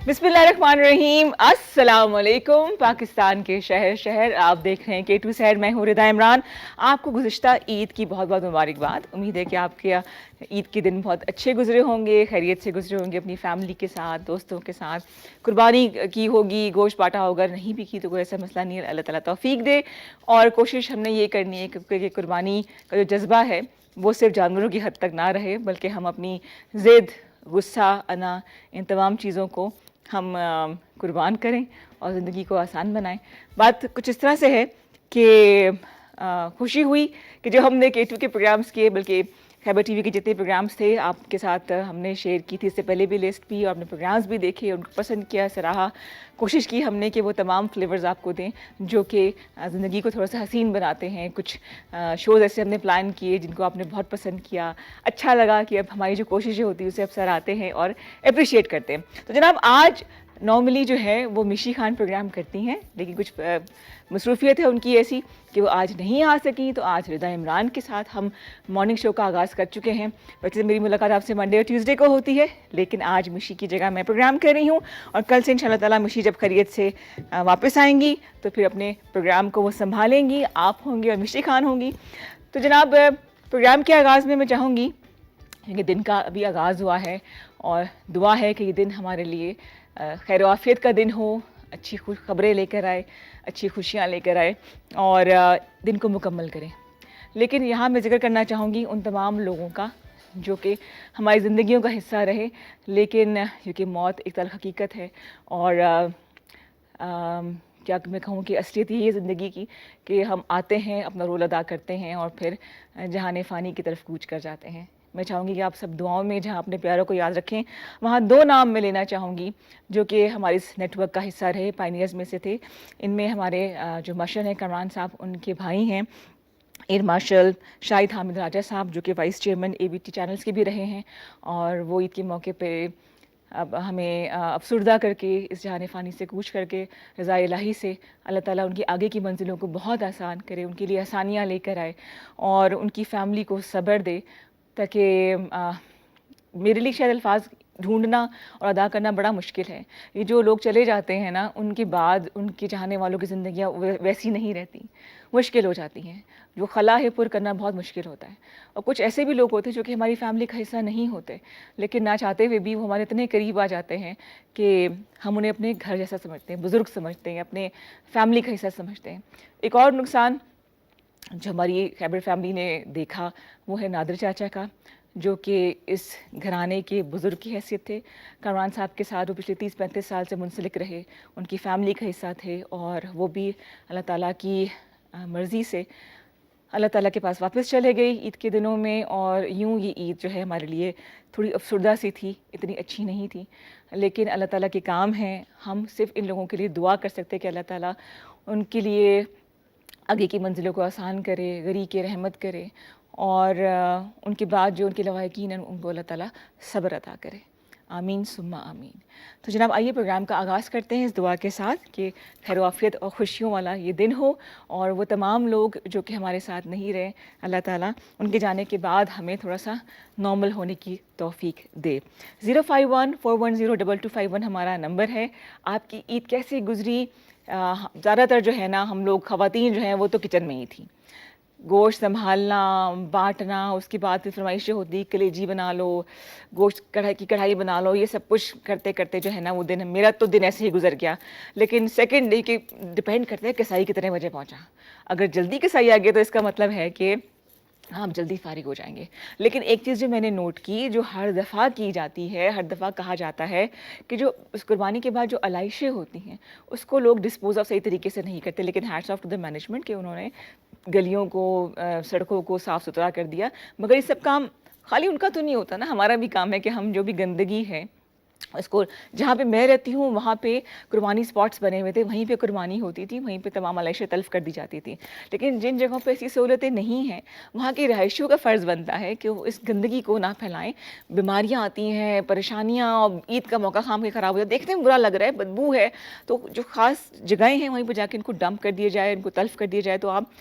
बिस्मिल्लाहिर्रहमानिर्रहीम, अस्सलाम वालेकुम। पाकिस्तान के शहर शहर आप देख रहे हैं K2 शहर। मैं हूँ रिदा इमरान। आपको गुज़िश्ता ईद की बहुत बहुत मुबारकबाद। उम्मीद है कि आपके ईद के दिन बहुत अच्छे गुजरे होंगे, खैरियत से गुजरे होंगे, अपनी फैमिली के साथ, दोस्तों के साथ। कुर्बानी की होगी, गोश्त बांटा होगा, नहीं भी की तो कोई ऐसा मसला नहीं है, अल्लाह ताला तौफीक दे। और कोशिश हमने ये करनी है कि कुर्बानी का जो जज्बा है वो सिर्फ जानवरों की हद तक ना रहे, बल्कि हम अपनी ज़िद, गुस्सा, अना, इन तमाम चीज़ों को हम कुर्बान करें और ज़िंदगी को आसान बनाएं। बात कुछ इस तरह से है कि खुशी हुई कि जो हमने K2 के प्रोग्राम्स किए, बल्कि खैबर टीवी के जितने प्रोग्राम्स थे आपके साथ हमने शेयर की थी, इससे पहले भी लिस्ट भी, और अपने प्रोग्राम्स भी देखे, उनको पसंद किया, सराहा। कोशिश की हमने कि वो तमाम फ्लेवर्स आपको दें जो कि ज़िंदगी को थोड़ा सा हसीन बनाते हैं। कुछ शोज़ ऐसे हमने प्लान किए जिनको आपने बहुत पसंद किया, अच्छा लगा कि अब हमारी जो कोशिशें होती हैं उसे अब सराहते हैं और अप्रिशिएट करते हैं। तो जनाब, आज नॉर्मली जो है वो मिशी खान प्रोग्राम करती हैं, लेकिन कुछ मसरूफियत है उनकी ऐसी कि वो आज नहीं आ सकी, तो आज रिदा इमरान के साथ हम मॉर्निंग शो का आगाज़ कर चुके हैं। वैसे मेरी मुलाकात आपसे मंडे और ट्यूसडे को होती है, लेकिन आज मिशी की जगह मैं प्रोग्राम कर रही हूँ, और कल से इंशाल्लाह ताला मिशी जब खैरियत से वापस आएंगी तो फिर अपने प्रोग्राम को वो संभालेंगी, आप होंगी और मिशी खान होंगी। तो जनाब, प्रोग्राम के आगाज़ में मैं चाहूँगी, क्योंकि दिन का अभी आगाज़ हुआ है और दुआ है कि ये दिन हमारे लिए खैर आफियत का दिन हो, अच्छी खुश खबरें लेकर आए, अच्छी खुशियाँ लेकर आए और दिन को मुकम्मल करें। लेकिन यहाँ मैं ज़िक्र करना चाहूँगी उन तमाम लोगों का जो कि हमारी ज़िंदगियों का हिस्सा रहे, लेकिन क्योंकि मौत एक तल्ख़ हकीकत है और क्या मैं कहूँ कि असलियत यही है ज़िंदगी की कि हम आते हैं, अपना रोल अदा करते हैं और फिर जहान फ़ानी की तरफ कूच कर जाते हैं। मैं चाहूँगी कि आप सब दुआओं में जहाँ अपने प्यारों को याद रखें। वहाँ दो नाम मैं लेना चाहूँगी जो कि हमारे इस नेटवर्क का हिस्सा रहे, पायनियर्स में से थे। इनमें हमारे जो मार्शल हैं कामरान साहब, उनके भाई हैं एयर मार्शल शाहिद हामिद राजा साहब, जो कि वाइस चेयरमैन ABT चैनल्स के भी रहे हैं, और वो ईद के मौके पे अब हमें अफसुर्दा करके इस जहान फ़ानी से कूच करके रज़ा इलाही से अल्लाह ताला उनकी आगे की मंजिलों को बहुत आसान करे, उनके लिए आसानियाँ लेकर आए और उनकी फ़ैमिली को सब्र दे, ताकि मेरे लिए शायद अल्फाज ढूंढना और अदा करना बड़ा मुश्किल है। ये जो लोग चले जाते हैं ना, उनके बाद उनके चाहने वालों की ज़िंदगियाँ वैसी नहीं रहती, मुश्किल हो जाती हैं। जो खला है पुर करना बहुत मुश्किल होता है। और कुछ ऐसे भी लोग होते हैं जो कि हमारी फैमिली का हिस्सा नहीं होते, लेकिन ना चाहते हुए भी वो हमारे इतने करीब आ जाते हैं कि हम उन्हें अपने घर जैसा समझते हैं, बुज़ुर्ग समझते हैं, अपने फैमिली का हिस्सा समझते हैं। एक और नुकसान जो हमारी खैबर फैमिली ने देखा वो है नादिर चाचा का, जो कि इस घराने के बुज़ुर्ग की हैसियत थे। कामरान साहब के साथ वो पिछले 30-35 साल से मुंसलिक रहे, उनकी फ़ैमिली का हिस्सा थे, और वो भी अल्लाह ताला की मर्ज़ी से अल्लाह ताला के पास वापस चले गए ईद के दिनों में। और यूँ ये ईद जो है हमारे लिए थोड़ी अफसरदा सी थी, इतनी अच्छी नहीं थी, लेकिन अल्लाह ताला के काम हैं। हम सिर्फ़ इन लोगों के लिए दुआ कर सकते हैं कि अल्लाह ताला उनके लिए आगे की मंजिलों को आसान करे, गरीब की रहमत करे, और उनके बाद जो उनके लवाहिकीन हैं उनको अल्लाह ताला सब्र अता करे। आमीन सुम्मा आमीन। तो जनाब, आइए प्रोग्राम का आगाज़ करते हैं इस दुआ के साथ कि खैर आफियत और खुशियों वाला ये दिन हो, और वो तमाम लोग जो कि हमारे साथ नहीं रहे, अल्लाह ताला उनके जाने के बाद हमें थोड़ा सा नॉर्मल होने की तौफीक दे। 051-410-2251 हमारा नंबर है। आपकी ईद कैसी गुजरी? ज़्यादातर जो है ना, हम लोग ख़वातीन जो हैं वो तो किचन में ही थी, गोश्त संभालना, बांटना, उसके बाद फिर फरमाइशें होती कलेजी बना लो, गोश्त कढ़ाई बना लो, ये सब कुछ करते करते जो है ना वो दिन, मेरा तो दिन ऐसे ही गुजर गया। लेकिन सेकंड डे के डिपेंड करते हैं कसाई कितने बजे पहुंचा। अगर जल्दी कसाई आ गया तो इसका मतलब है कि हम जल्दी फारिग हो जाएंगे। लेकिन एक चीज़ जो मैंने नोट की, जो हर दफ़ा की जाती है, हर दफ़ा कहा जाता है कि जो उस कुर्बानी के बाद जो अलाइशें होती हैं उसको लोग डिस्पोज ऑफ सही तरीके से नहीं करते। लेकिन hats off to the management कि उन्होंने गलियों को, सड़कों को साफ़ सुथरा कर दिया। मगर ये सब काम खाली उनका तो नहीं होता ना, हमारा भी काम है कि हम जो भी गंदगी है इसको, जहाँ पे मैं रहती हूँ वहाँ पे कुर्बानी स्पॉट्स बने हुए थे, वहीं पे कुर्बानी होती थी, वहीं पे तमाम अलाइशें तल्फ़ कर दी जाती थी। लेकिन जिन जगहों पे ऐसी सहूलतें नहीं हैं, वहाँ के रहायशियों का फ़र्ज़ बनता है कि वो इस गंदगी को ना फैलाएं। बीमारियाँ आती हैं, परेशानियाँ, और ईद का मौका खाम के ख़राब हो जाए, देखने में बुरा लग रहा है, बदबू है, तो जो ख़ास जगहें हैं वहीं पर जाके इनको डंप कर दिया जाए, इनको तल्फ़ कर दिया जाए। तो आप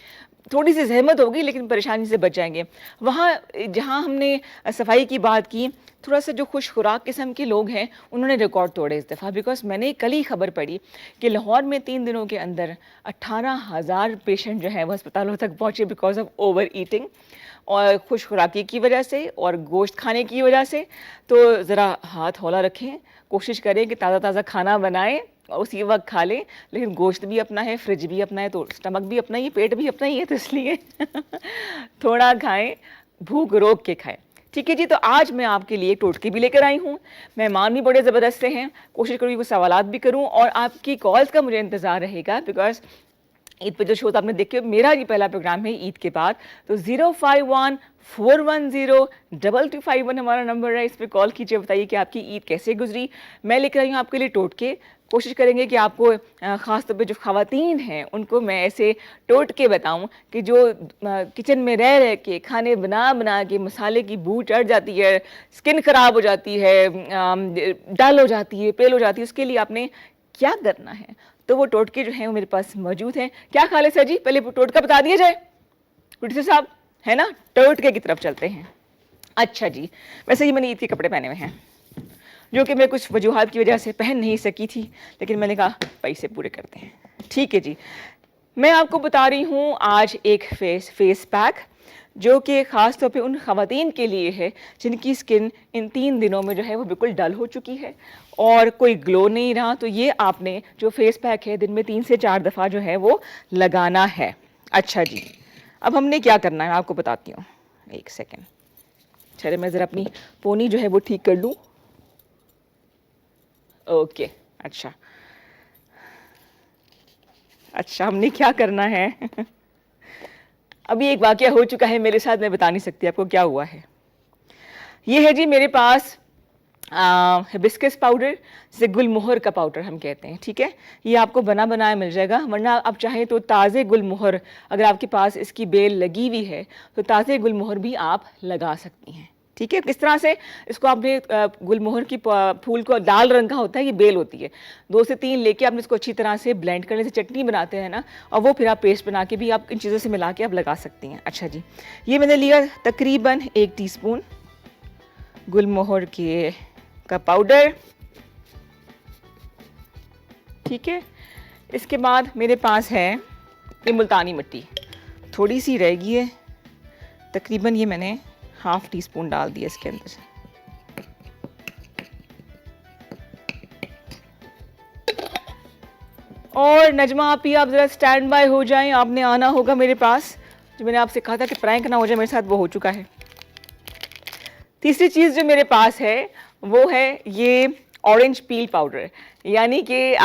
थोड़ी सी ज़हमत होगी लेकिन परेशानी से बच जाएंगे। वहाँ जहाँ हमने सफाई की बात की, थोड़ा सा जो खुश खुराक किस्म के लोग हैं उन्होंने रिकॉर्ड तोड़े इस दफ़ा, बिकॉज मैंने कल ही खबर पढ़ी कि लाहौर में 3 दिनों के अंदर 18,000 पेशेंट जो है वो अस्पतालों तक पहुँचे बिकॉज ऑफ ओवर ईटिंग और खुश खुराकी की वजह से और गोश्त खाने की वजह से। तो ज़रा हाथ हौला रखें, कोशिश करें कि ताज़ा ताज़ा खाना बनाएं और उसी वक्त खा लें, लेकिन गोश्त भी अपना है, फ्रिज भी अपना है, तो स्टमक भी अपना ही है, पेट भी अपना ही है, तो इसलिए थोड़ा खाएं, भूख रोक के खाएं। ठीक है जी, तो आज मैं आपके लिए टोटके भी लेकर आई हूँ, मेहमान भी बड़े ज़बरदस्त से हैं, कोशिश करूँगी कुछ सवालात भी करूँ और आपकी कॉल्स का मुझे इंतज़ार रहेगा, बिकॉज ईद पे जो शो आपने देखे, मेरा ये पहला प्रोग्राम है ईद के बाद। तो 051-410-2251 हमारा नंबर है, इस पर कॉल कीजिए, बताइए कि आपकी ईद कैसे गुजरी। मैं लेकर आई हूँ आपके लिए टोटके, कोशिश करेंगे कि आपको ख़ास तौर पे जो ख़वातीन हैं उनको मैं ऐसे टोटके बताऊं कि जो किचन में रह रह के खाने बना बना के मसाले की बू चढ़ जाती है, स्किन ख़राब हो जाती है, डल हो जाती है, पेल हो जाती है, उसके लिए आपने क्या करना है। तो वो टोटके जो हैं वो मेरे पास मौजूद हैं। क्या ख्याल है सर जी, पहले टोटका बता दिया जाए? प्रोड्यूसर साहब है ना, टोटके की तरफ चलते हैं। अच्छा जी, वैसे ही मैंने ईद के कपड़े पहने हुए हैं जो कि मैं कुछ वजूहात की वजह से पहन नहीं सकी थी, लेकिन मैंने कहा पैसे पूरे करते हैं। ठीक है जी, मैं आपको बता रही हूँ आज एक फेस पैक जो कि ख़ास तौर पे उन ख़वातीन के लिए है जिनकी स्किन इन 3 दिनों में जो है वो बिल्कुल डल हो चुकी है और कोई ग्लो नहीं रहा। तो ये आपने जो फेस पैक है दिन में 3 से 4 दफ़ा जो है वो लगाना है। अच्छा जी, अब हमने क्या करना है मैं आपको बताती हूँ, एक सेकेंड। चले मैं ज़रा अपनी पोनी जो है वो ठीक कर लूँ। ओके, अच्छा हमने क्या करना है अभी एक वाक़या हो चुका है मेरे साथ, मैं बता नहीं सकती आपको क्या हुआ है। ये है जी मेरे पास हिबिस्कस पाउडर, जिसे गुलमोहर का पाउडर हम कहते हैं। ठीक है, ये आपको बना बनाया मिल जाएगा, वरना आप चाहें तो ताज़े गुलमोहर, अगर आपके पास इसकी बेल लगी हुई है तो ताज़े गुलमोहर भी आप लगा सकती हैं। ठीक है, किस तरह से इसको आपने गुलमोहर की फूल को लाल रंग का होता है, ये बेल होती है, 2 से 3 लेके आपने इसको अच्छी तरह से ब्लेंड करने से चटनी बनाते हैं ना, और वो फिर आप पेस्ट बना के भी आप इन चीज़ों से मिला के आप लगा सकती हैं। अच्छा जी, ये मैंने लिया तकरीबन 1 टीस्पून गुलमोहर का पाउडर। ठीक है, इसके बाद मेरे पास है ये मुल्तानी मिट्टी, थोड़ी सी रह गई है, तकरीबन ये मैंने ½ टीस्पून डाल दिया इसके अंदर। और नजमा आप ही, आप ज़रा स्टैंड बाय हो जाएं, आपने आना होगा मेरे पास। जो मैंने आपसे कहा था कि प्रैंक ना हो जाए मेरे साथ, वो हो चुका है। तीसरी चीज़ जो मेरे पास है वो है ये ऑरेंज पील पाउडर, यानी कि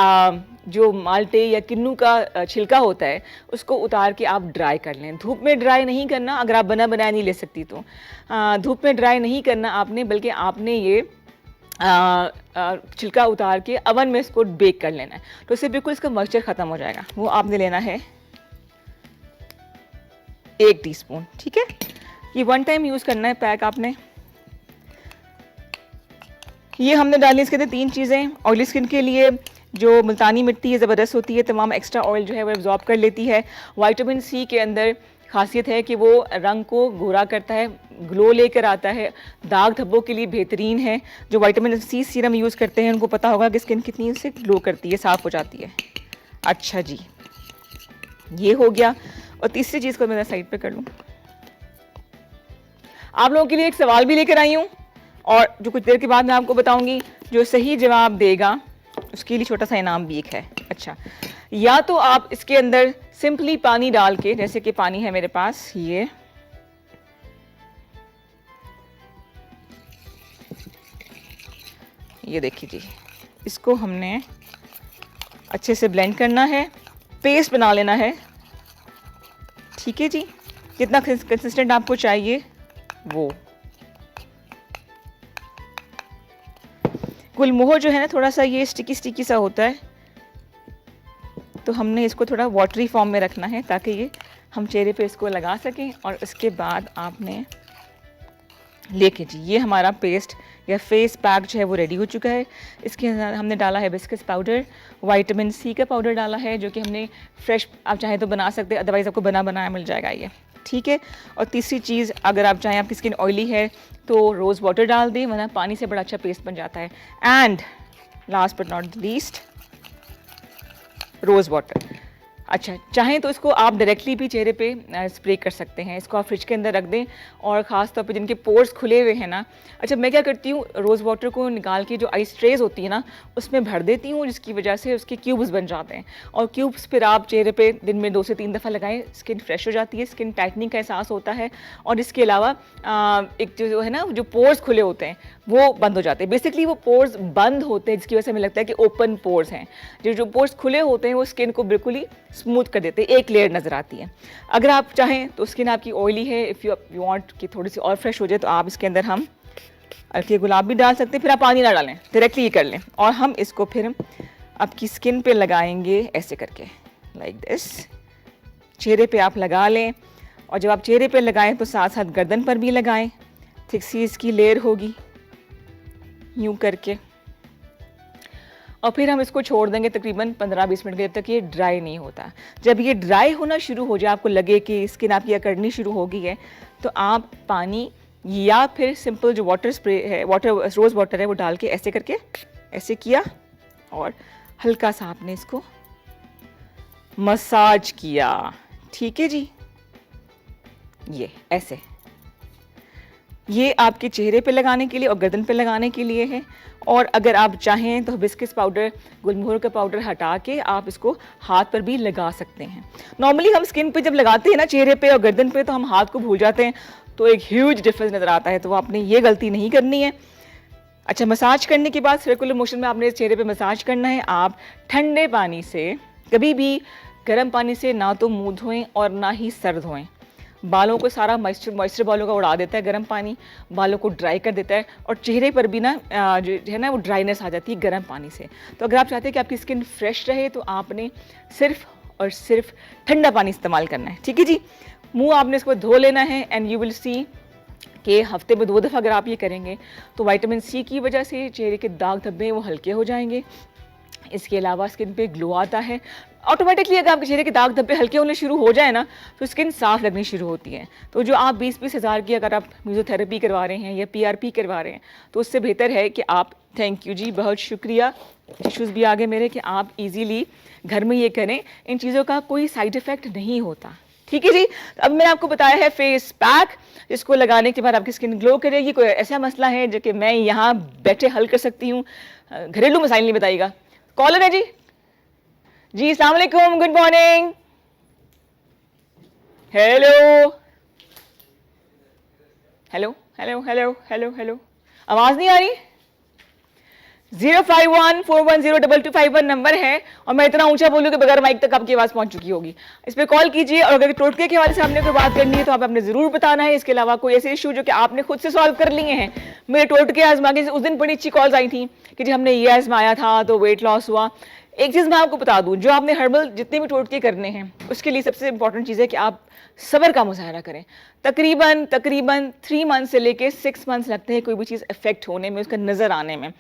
जो माल्टे या किन्नू का छिलका होता है उसको उतार के आप ड्राई कर लें। धूप में ड्राई नहीं करना, अगर आप बना बनाया नहीं ले सकती तो धूप में ड्राई नहीं करना आपने, बल्कि आपने ये छिलका उतार के अवन में इसको बेक कर लेना है, तो इससे बिल्कुल इसका मॉइस्चर ख़त्म हो जाएगा। वो आपने लेना है 1 टीस्पून। ठीक है, ये 1 टाइम यूज़ करना है पैक आपने। ये हमने डाली इसके अंदर 3 चीज़ें। ऑयली स्किन के लिए जो मुल्तानी मिट्टी है ज़बरदस्त होती है, तमाम एक्स्ट्रा ऑयल जो है वो एब्जॉर्ब कर लेती है। विटामिन सी के अंदर खासियत है कि वो रंग को गोरा करता है, ग्लो लेकर आता है, दाग धब्बों के लिए बेहतरीन है। जो विटामिन सी सीरम यूज़ करते हैं उनको पता होगा कि स्किन कितनी से ग्लो करती है, साफ़ हो जाती है। अच्छा जी, ये हो गया। और तीसरी चीज़ को मैं साइड पे कर लूँ, आप लोगों के लिए एक सवाल भी लेकर आई हूँ और जो कुछ देर के बाद मैं आपको बताऊंगी। जो सही जवाब देगा उसके लिए छोटा सा इनाम भी एक है। अच्छा, या तो आप इसके अंदर सिंपली पानी डाल के, जैसे कि पानी है मेरे पास, ये देखिए जी, इसको हमने अच्छे से ब्लेंड करना है, पेस्ट बना लेना है। ठीक है जी, जितना कंसिस्टेंट आपको चाहिए वो। गुलमोहर जो है ना थोड़ा सा ये स्टिकी सा होता है, तो हमने इसको थोड़ा वाटरी फॉर्म में रखना है ताकि ये हम चेहरे पे इसको लगा सकें। और उसके बाद आपने लेके जी ये हमारा पेस्ट या फेस पैक जो है वो रेडी हो चुका है। इसके अंदर हमने डाला है बिस्किस पाउडर, विटामिन सी का पाउडर डाला है जो कि हमने फ्रेश आप चाहें तो बना सकते हैं, अदरवाइज़ आपको बना बनाया मिल जाएगा ये, ठीक है। और तीसरी चीज़, अगर आप चाहें आपकी स्किन ऑयली है तो रोज़ वाटर डाल दें, वरना पानी से बड़ा अच्छा पेस्ट बन जाता है। And last but not least, rose water. अच्छा, चाहें तो इसको आप डायरेक्टली भी चेहरे पे स्प्रे कर सकते हैं। इसको आप फ्रिज के अंदर रख दें, और ख़ास तौर पे जिनके पोर्स खुले हुए हैं ना, अच्छा मैं क्या करती हूँ, रोज़ वाटर को निकाल के जो आइस ट्रेज होती है ना उसमें भर देती हूँ, जिसकी वजह से उसके क्यूब्स बन जाते हैं। और क्यूब्स फिर आप चेहरे पे दिन में 2 से 3 दफ़ा लगाएं, स्किन फ्रेश हो जाती है, स्किन टाइटनिंग का एहसास होता है। और इसके अलावा एक जो है ना, जो पोर्स खुले होते हैं वो बंद हो जाते हैं। बेसिकली वो पोर्स बंद होते हैं जिसकी वजह से हमें लगता है कि ओपन पोर्स हैं। जो पोर्स खुले होते हैं वो स्किन को बिल्कुल ही स्मूथ कर देते हैं, एक लेयर नज़र आती है। अगर आप चाहें तो स्किन आपकी ऑयली है, इफ़ यू वांट कि थोड़ी सी और फ्रेश हो जाए, तो आप इसके अंदर हम हल्के गुलाब भी डाल सकते हैं। फिर आप पानी ना डालें, डायरेक्टली ये कर लें, और हम इसको फिर आपकी स्किन पे लगाएंगे ऐसे करके, लाइक दिस। चेहरे पे आप लगा लें, और जब आप चेहरे पे लगाएं तो साथ साथ गर्दन पर भी लगाएं, थिक सी इसकी लेयर होगी यूँ करके। और फिर हम इसको छोड़ देंगे तकरीबन 15-20 मिनट के, जब तक ये ड्राई नहीं होता। जब ये ड्राई होना शुरू हो जाए, आपको लगे कि स्किन आपकी अकड़नी शुरू हो गई है, तो आप पानी या फिर सिंपल जो वाटर स्प्रे है, रोज़ वाटर है, वो डाल के ऐसे करके ऐसे किया, और हल्का सा आपने इसको मसाज किया, ठीक है जी। ये ऐसे, ये आपके चेहरे पे लगाने के लिए और गर्दन पे लगाने के लिए है। और अगर आप चाहें तो बिस्किस पाउडर, गुलमोहर का पाउडर हटा के आप इसको हाथ पर भी लगा सकते हैं। नॉर्मली हम स्किन पे जब लगाते हैं ना, चेहरे पे और गर्दन पे, तो हम हाथ को भूल जाते हैं, तो एक ह्यूज डिफरेंस नज़र आता है। तो आपने ये गलती नहीं करनी है। अच्छा, मसाज करने के बाद सर्कुलर मोशन में आपने चेहरे पे मसाज करना है। आप ठंडे पानी से, कभी भी गर्म पानी से ना तो मुँह धोएं और ना ही सर धोएं। बालों को सारा मॉइस्चर बालों का उड़ा देता है गर्म पानी, बालों को ड्राई कर देता है, और चेहरे पर भी ना जो है ना वो ड्राइनेस आ जाती है गर्म पानी से। तो अगर आप चाहते हैं कि आपकी स्किन फ्रेश रहे, तो आपने सिर्फ और सिर्फ ठंडा पानी इस्तेमाल करना है, ठीक है जी। मुंह आपने इसको धो लेना है, एंड यू विल सी कि हफ्ते में 2 दफ़ा अगर आप ये करेंगे तो विटामिन सी की वजह से चेहरे के दाग धब्बे वो हल्के हो जाएंगे। इसके अलावा स्किन पे ग्लो आता है ऑटोमेटिकली। अगर आपके चेहरे के दाग धब्बे हल्के होने शुरू हो जाए ना, तो स्किन साफ लगनी शुरू होती है। तो जो आप 20-20 हज़ार की अगर आप म्यूज़ोथेरेपी करवा रहे हैं या PRP करवा रहे हैं, तो उससे बेहतर है कि आप, थैंक यू जी, बहुत शुक्रिया, टिश्यूज़ भी आ गए मेरे, कि आप इजीली घर में ये करें। इन चीज़ों का कोई साइड इफ़ेक्ट नहीं होता, ठीक है जी। अब मैंने आपको बताया है फेस पैक, जिसको लगाने के बाद आपकी स्किन ग्लो करेगी। कोई ऐसा मसला है जो कि मैं यहाँ बैठे हल कर सकती हूँ, घरेलू मसाइल नहीं बताइएगा। कॉलर है जी, जी अस्सलाम वालेकुम, good morning, hello hello hello hello hello hello, आवाज़ नहीं आ रही। 0514102251 नंबर है, और मैं इतना ऊंचा बोलूँ कि बगैर माइक तक आपकी आवाज़ पहुंच चुकी होगी। इस पर कॉल कीजिए, और अगर टोटके के हवाले से आपने कोई बात करनी है तो आपने ज़रूर बताना है। इसके अलावा कोई ऐसे इशू जो कि आपने खुद से सॉल्व कर लिए हैं, मेरे टोटके आजमा के, उस दिन बड़ी अच्छी कॉल्स आई थी कि जी हमने ये आजमाया था तो वेट लॉस हुआ। एक चीज़ मैं आपको बता दूं, जो आपने हर्बल जितने भी टोटके करने हैं, उसके लिए सबसे इंपॉर्टेंट चीज़ है कि आप सब्र का मुजाहरा करें। तकरीबन 3 मंथ से लेके 6 मंथ्स लगते हैं कोई भी चीज़ इफेक्ट होने में, उसका नज़र आने में।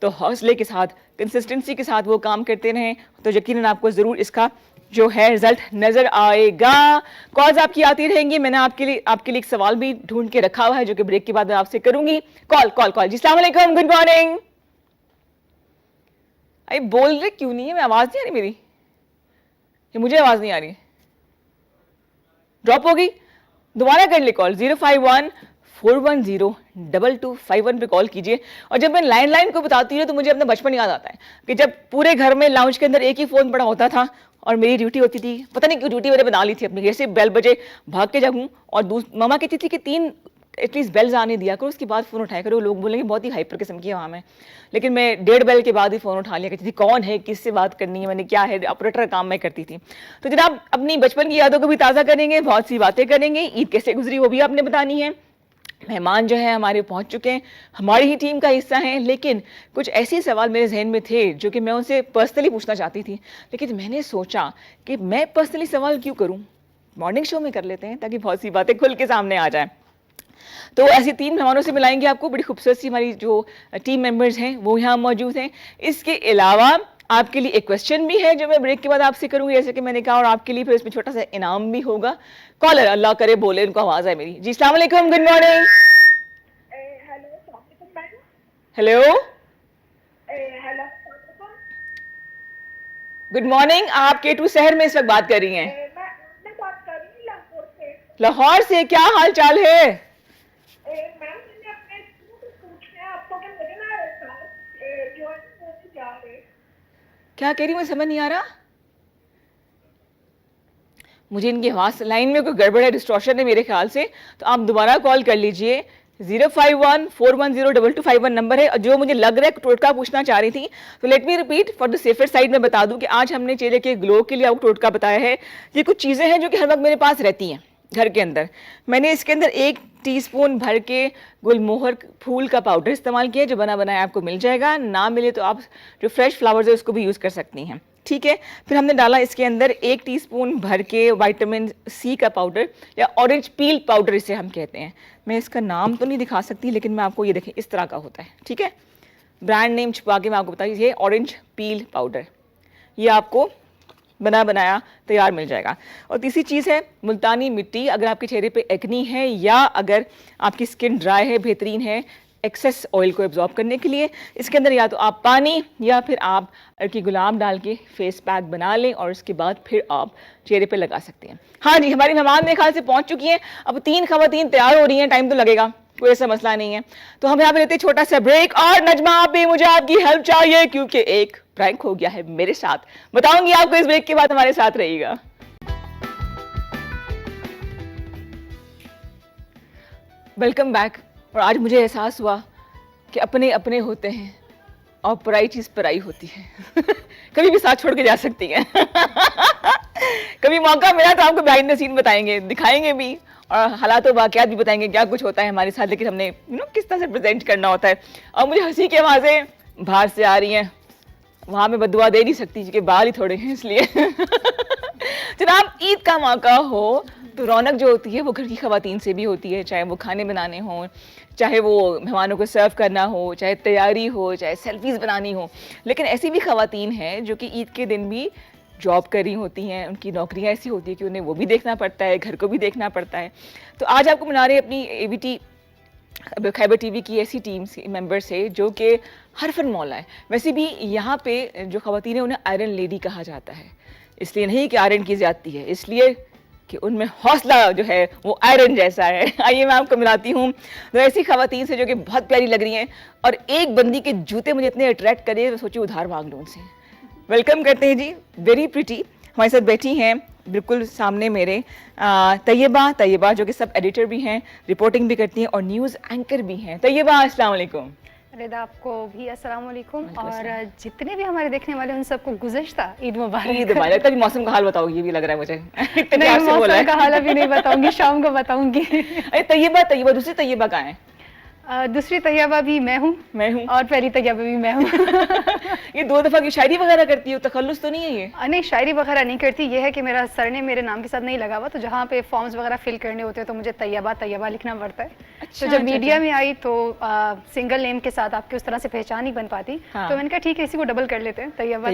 तो हौसले के साथ, कंसिस्टेंसी के साथ वो काम करते रहें, तो यकीनन आपको ज़रूर इसका जो है रिजल्ट नज़र आएगा। कॉल्स आपकी आती रहेंगी। मैंने आपके लिए एक सवाल भी ढूंढ के रखा हुआ है जो कि ब्रेक के बाद मैं आपसे करूंगी। कॉल जी, अस्सलाम वालेकुम, गुड मॉर्निंग। अरे बोल रहे क्यों नहीं है? मैं आवाज़ नहीं आ रही मेरी, ये मुझे आवाज़ नहीं आ रही, ड्रॉप हो गई। दोबारा कर ले कॉल, 05141022251 पे कॉल कीजिए। और जब मैं लाइन को बताती हूँ तो मुझे अपना बचपन याद आता है कि जब पूरे घर में लाउंज के अंदर एक ही फ़ोन पड़ा होता था, और मेरी ड्यूटी होती थी, पता नहीं क्यों ड्यूटी मैंने बना ली थी अपनी, जैसे बेल बजे भाग के जाऊँ। और मामा कहती थी कि 3 एटलीस्ट बेल्स आने दिया करो, उसके बाद फ़ोन उठाया करो। लोग बोलेंगे बहुत ही हाइपर किस्म की है वहाँ में, लेकिन मैं 1.5 बेल के बाद ही फ़ोन उठा लिया करती थी। कौन है, किससे बात करनी है, मैंने क्या है, ऑपरेटर का काम मैं करती थी। तो जनाब अपनी बचपन की यादों को भी ताज़ा करेंगे, बहुत सी बातें करेंगे। ईद कैसे गुजरी वो भी आपने बतानी है। मेहमान जो है हमारे पहुंच चुके हैं, हमारी ही टीम का हिस्सा हैं, लेकिन कुछ ऐसे सवाल मेरे जहन में थे जो कि मैं उनसे पर्सनली पूछना चाहती थी, लेकिन मैंने सोचा कि मैं पर्सनली सवाल क्यों करूं, मॉर्निंग शो में कर लेते हैं ताकि बहुत सी बातें खुल के सामने आ जाए। तो ऐसे 3 मेहमानों से मिलाएंगे आपको, बड़ी खूबसूरत सी हमारी जो टीम मेंबर्स हैं वो यहाँ मौजूद हैं। इसके अलावा आपके लिए एक क्वेश्चन भी है जो मैं ब्रेक के बाद आपसे करूंगी, जैसे कि मैंने कहा, और आपके लिए फिर इसमें छोटा सा इनाम भी होगा। कॉलर अल्लाह करे बोले, उनको आवाज आए मेरी। जी अस्सलाम वालेकुम, good morning. Hello, good morning. आप K2 शहर में इस वक्त बात कर रही हैं? मैं बात कर रही हूँ लाहौर से। लाहौर से, क्या हाल चाल है? मैम मैंने अपने से पूछना है आपको कि मुझे ना जो है जा रहे। क्या कह रही हूँ, समझ नहीं आ रहा मुझे। इनकी आवाज लाइन में कोई गड़बड़ है, डिस्टॉर्शन है मेरे ख्याल से। तो आप दोबारा कॉल कर लीजिए। 051-410-2251 नंबर है। और जो मुझे लग रहा है टोटका पूछना चाह रही थी, तो let me repeat for the safer side. मैं बता दूं कि आज हमने चेहरे के ग्लो के लिए आपको टोटका बताया है। ये कुछ चीज़ें हैं जो कि हर वक्त मेरे पास रहती हैं घर के अंदर। मैंने इसके अंदर 1 टीस्पून भर के गुलमोहर फूल का पाउडर इस्तेमाल किया, जो बना बनाया आपको मिल जाएगा। ना मिले तो आप जो फ्रेश फ्लावर्स है उसको भी यूज़ कर सकती हैं, ठीक है। फिर हमने डाला इसके अंदर 1 टीस्पून भर के विटामिन सी का पाउडर, या ऑरेंज पील पाउडर इसे हम कहते हैं। मैं इसका नाम तो नहीं दिखा सकती, लेकिन मैं आपको ये देखें इस तरह का होता है, ठीक है। ब्रांड नेम छुपा के मैं आपको बताइए, ये ऑरेंज पील पाउडर, ये आपको बना बनाया तैयार मिल जाएगा। और तीसरी चीज़ है मुल्तानी मिट्टी। अगर आपके चेहरे पे एक्नी है या अगर आपकी स्किन ड्राई है, बेहतरीन है एक्सेस ऑयल को एब्जॉर्ब करने के लिए, इसके अंदर या तो आप पानी या फिर आप अरकी गुलाब डाल के फेस पैक बना लें और उसके बाद फिर आप चेहरे पे लगा सकते हैं। हाँ जी, हमारी मेहमान मेरे ख्याल से पहुंच चुकी हैं। अब 3 खवातीन तैयार हो रही हैं, टाइम तो लगेगा, कोई ऐसा मसला नहीं है। तो हम यहाँ पे लेते हैं छोटा सा ब्रेक। और नजमा, आप भी मुझे आपकी हेल्प चाहिए क्योंकि एक प्रैंक हो गया है मेरे साथ। बताऊंगी आपको इस ब्रेक के बाद, हमारे साथ रहिएगा। Welcome back. और आज मुझे एहसास हुआ कि अपने अपने होते हैं और पराई चीज़ पराई होती है। कभी भी साथ छोड़ के जा सकती है। कभी मौका मिला तो आपको बिहाइंड द सीन बताएंगे, दिखाएंगे भी, और हालात वाक़यात भी बताएंगे क्या कुछ होता है हमारे साथ, लेकिन हमने किस तरह से प्रेजेंट करना होता है। और मुझे हंसी की आवाज़ें बाहर से आ रही हैं, वहाँ मैं बदुआ दे नहीं सकती क्योंकि बाल ही थोड़े हैं, इसलिए। जनाब, ईद का मौका हो तो रौनक जो होती है वो घर की खवातीन से भी होती है, चाहे वो खाने बनाने हों, चाहे वो मेहमानों को सर्व करना हो, चाहे तैयारी हो, चाहे सेल्फीज़ बनानी हो। लेकिन ऐसी भी खवातीन हैं जो कि ईद के दिन भी जॉब कर रही होती हैं, उनकी नौकरियां ऐसी होती है कि उन्हें वो भी देखना पड़ता है, घर को भी देखना पड़ता है। तो आज आपको बना रहे अपनी ABT खैबर TV की ऐसी टीम से मेंबर से जो कि हरफन मौला है। वैसे भी यहाँ पे जो खवातीन है उन्हें आयरन लेडी कहा जाता है, इसलिए नहीं कि आयरन की जाती है, इसलिए कि उनमें हौसला जो है वो आयरन जैसा है। आइए मैं आपको मिलाती हूँ तो ऐसी खवातीन से जो कि बहुत प्यारी लग रही हैं, और एक बंदी के जूते मुझे इतने अट्रैक्ट करे तो सोचिए उधार मांग लूँ उनसे। वेलकम करते हैं जी, वेरी प्रिटी। हमारे साथ बैठी हैं बिल्कुल सामने मेरे तैयबा, जो कि सब एडिटर भी हैं, रिपोर्टिंग भी करती हैं और न्यूज़ एंकर भी हैं। तैयबा, अस्सलाम वालेकुम। रिदा, आपको भी अस्सलाम वालेकुम, और जितने भी हमारे देखने वाले उन सबको गुज़श्ता ईद मुबारक। ईद मुबारक। कभी मौसम का हाल बताओ, ये भी लग रहा है मुझे। नहीं, मौसम का हाल अभी नहीं बताऊंगी, शाम को बताऊंगी। अरे तैयबा, दूसरी तैयबा कहाँ है? दूसरी तैयबा भी मैं हूँ और पहली तैयबा भी मैं हूँ। ये 2 दफ़ा की शायरी वगैरह करती हो, तखल्लुस तो नहीं है ये? नहीं, शायरी वगैरह नहीं करती। ये है कि मेरा सरनेम मेरे नाम के साथ नहीं लगा हुआ, तो जहाँ पे फॉर्म्स वगैरह फिल करने होते हैं तो मुझे तैयबा लिखना पड़ता है। तो जब मीडिया में आई तो सिंगल नेम के साथ आपकी उस तरह से पहचान नहीं बन पाती। तो मैंने कहा ठीक है, इसी को डबल कर लेते हैं, तैयबा।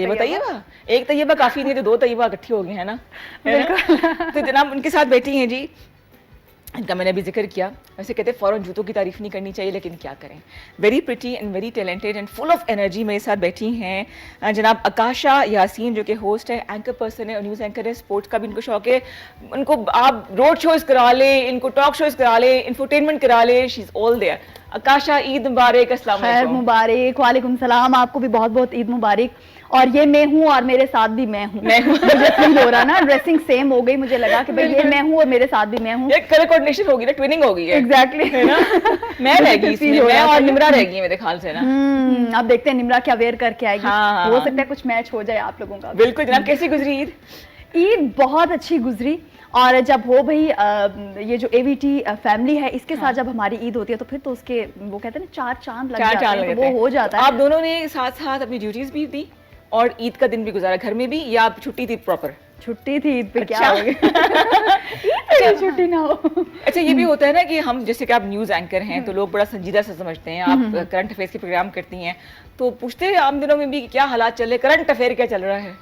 एक तैयबा काफ़ी नहीं तो 2 तैयबा इकट्ठी हो गई है ना। तो जनाब उनके साथ बैठी हैं जी, इनका मैंने अभी जिक्र किया। वैसे कहते हैं फ़ौरन जूतों की तारीफ नहीं करनी चाहिए, लेकिन क्या करें। Very pretty and very talented and full of energy मेरे साथ बैठी हैं जनाब आकाशा यासीन, जो कि होस्ट है, एंकर पर्सन है और न्यूज़ एंकर है। स्पोर्ट्स का भी इनको शौक है। उनको आप रोड शोज़ करा ले, इनको टॉक शोज़ करा ले, इंफोटेनमेंट करा ले, she is all there. Akasha, Eid मुबारक। अस्सलाम वालेकुम। खैर मुबारक। वालेकुम सलाम, आपको भी बहुत बहुत ईद मुबारक। और ये मैं हूँ और मेरे साथ भी मैं हूँ। मुझे फील हो रहा ना, ड्रेसिंग सेम हो गई, मुझे लगा कि भाई ये मैं हूँ और मेरे साथ भी मैं हूँ। ये कलर कोऑर्डिनेशन होगी ना, ट्विनिंग हो गई है। एग्जैक्टली, है ना। मैं रहेगी इसमें, मैं और निम्रा रहेगी मेरे ख्याल से ना। आप देखते हैं निम्रा क्या वेयर करके आएगी। हाँ, हो सकता है कुछ मैच हो जाए आप लोगों का। बिल्कुल जनाब। कैसी गुजरी ईद? ईद बहुत अच्छी गुजरी। और जब हो भाई ये जो ABT फैमिली है, इसके साथ जब हमारी ईद होती है तो फिर तो उसके वो कहते हैं ना 4 चांद लग जाते हैं, तो वो हो जाता है। आप दोनों ने साथ साथ अपनी ड्यूटीज भी दी और ईद का दिन भी गुजारा घर में भी, या आप छुट्टी थी प्रॉपर? छुट्टी थी ईद पे। क्या हो गया? छुट्टी ना हो। अच्छा, ये भी होता है ना कि हम जैसे कि आप न्यूज़ एंकर हैं तो लोग बड़ा संजीदा से समझते हैं, आप करंट अफेयर्स के प्रोग्राम करती हैं तो पूछते हैं आम दिनों में भी कि क्या हालात चल रहे, करंट अफेयर क्या चल रहा है?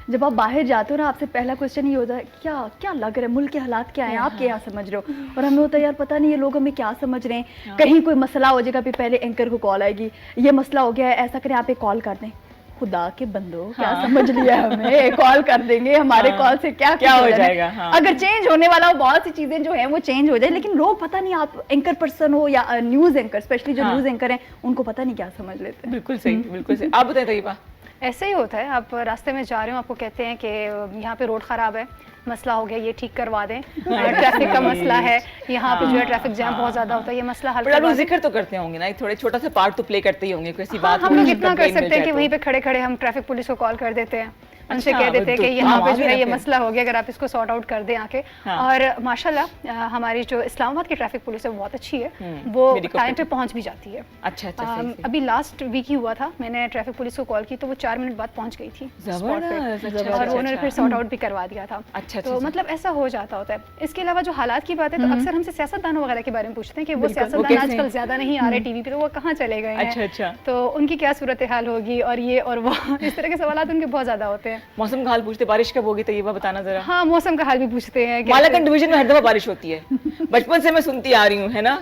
जब आप बाहर जाते हो ना, आपसे पहला क्वेश्चन ये होता है क्या क्या लग रहा है, मुल्क के हालात क्या हैं, आप क्या समझ रहे हो? और हमें होता है यार पता नहीं ये लोग हमें क्या समझ रहे हैं, कहीं कोई मसला हो जाएगा, फिर पहले एंकर को कॉल आएगी, ये मसला हो गया है, ऐसा करें आप एक कॉल कर दें। खुदा के बंदो, क्या समझ लिया हमें, कॉल कर देंगे, हमारे कॉल से क्या क्या हो जाएगा? अगर चेंज होने वाला हो, बहुत सी चीजें जो हैं वो चेंज हो जाए, लेकिन लोग पता नहीं, आप एंकर पर्सन हो या न्यूज एंकर, स्पेशली जो न्यूज एंकर हैं, उनको पता नहीं क्या समझ लेते हैं। बिल्कुल सही, बिल्कुल सही। आप बताएं तरीबा। ऐसे ही होता है, आप रास्ते में जा रहे हो, आपको कहते हैं कि यहाँ पे रोड ख़राब है, मसला हो गया, ये ठीक करवा दें, ट्रैफिक का मसला है, यहाँ पे जो है ट्रैफिक जैम बहुत ज़्यादा होता है, ये मसला हल करवा दें। जिक्र तो करते होंगे ना, थोड़े छोटा सा पार्ट तो प्ले करते ही होंगे, कोई बात हम लोग इतना कर सकते हैं कि वहीं पे खड़े खड़े हम ट्रैफिक पुलिस को कॉल कर देते हैं, उनसे कह देते हैं कि यहाँ पे जो है ये मसला हो गया, अगर आप इसको सॉर्ट आउट कर दें आके। और माशाल्लाह हमारी जो इस्लामाबाद की ट्रैफिक पुलिस है बहुत अच्छी है, वो टाइम पे पहुंच भी जाती है। अच्छा अच्छा। अभी लास्ट वीक ही हुआ था, मैंने ट्रैफिक पुलिस को कॉल की तो वो 4 मिनट बाद पहुंच गई थी स्पॉट पे, और उन्होंने फिर सॉर्ट आउट भी करवा दिया था। अच्छा, तो मतलब ऐसा हो जाता होता है। इसके अलावा जो हालात की बात है, तो अक्सर हमसे सियासतदानों वगैरह के बारे में पूछते हैं कि वो सियासतदान आजकल ज्यादा नहीं आ रहे टीवी पे, तो वो कहाँ चले गए हैं। अच्छा। तो उनकी क्या सूरत हाल होगी, और ये और वो, इस तरह के सवाल उनके बहुत ज्यादा होते हैं। मौसम का हाल पूछते, बारिश कब होगी, तो ये बताना जरा। हाँ, मौसम का हाल भी पूछते हैं। मालाकंड डिवीजन में हर दफा बारिश होती है, बचपन से मैं सुनती आ रही हूँ, है ना।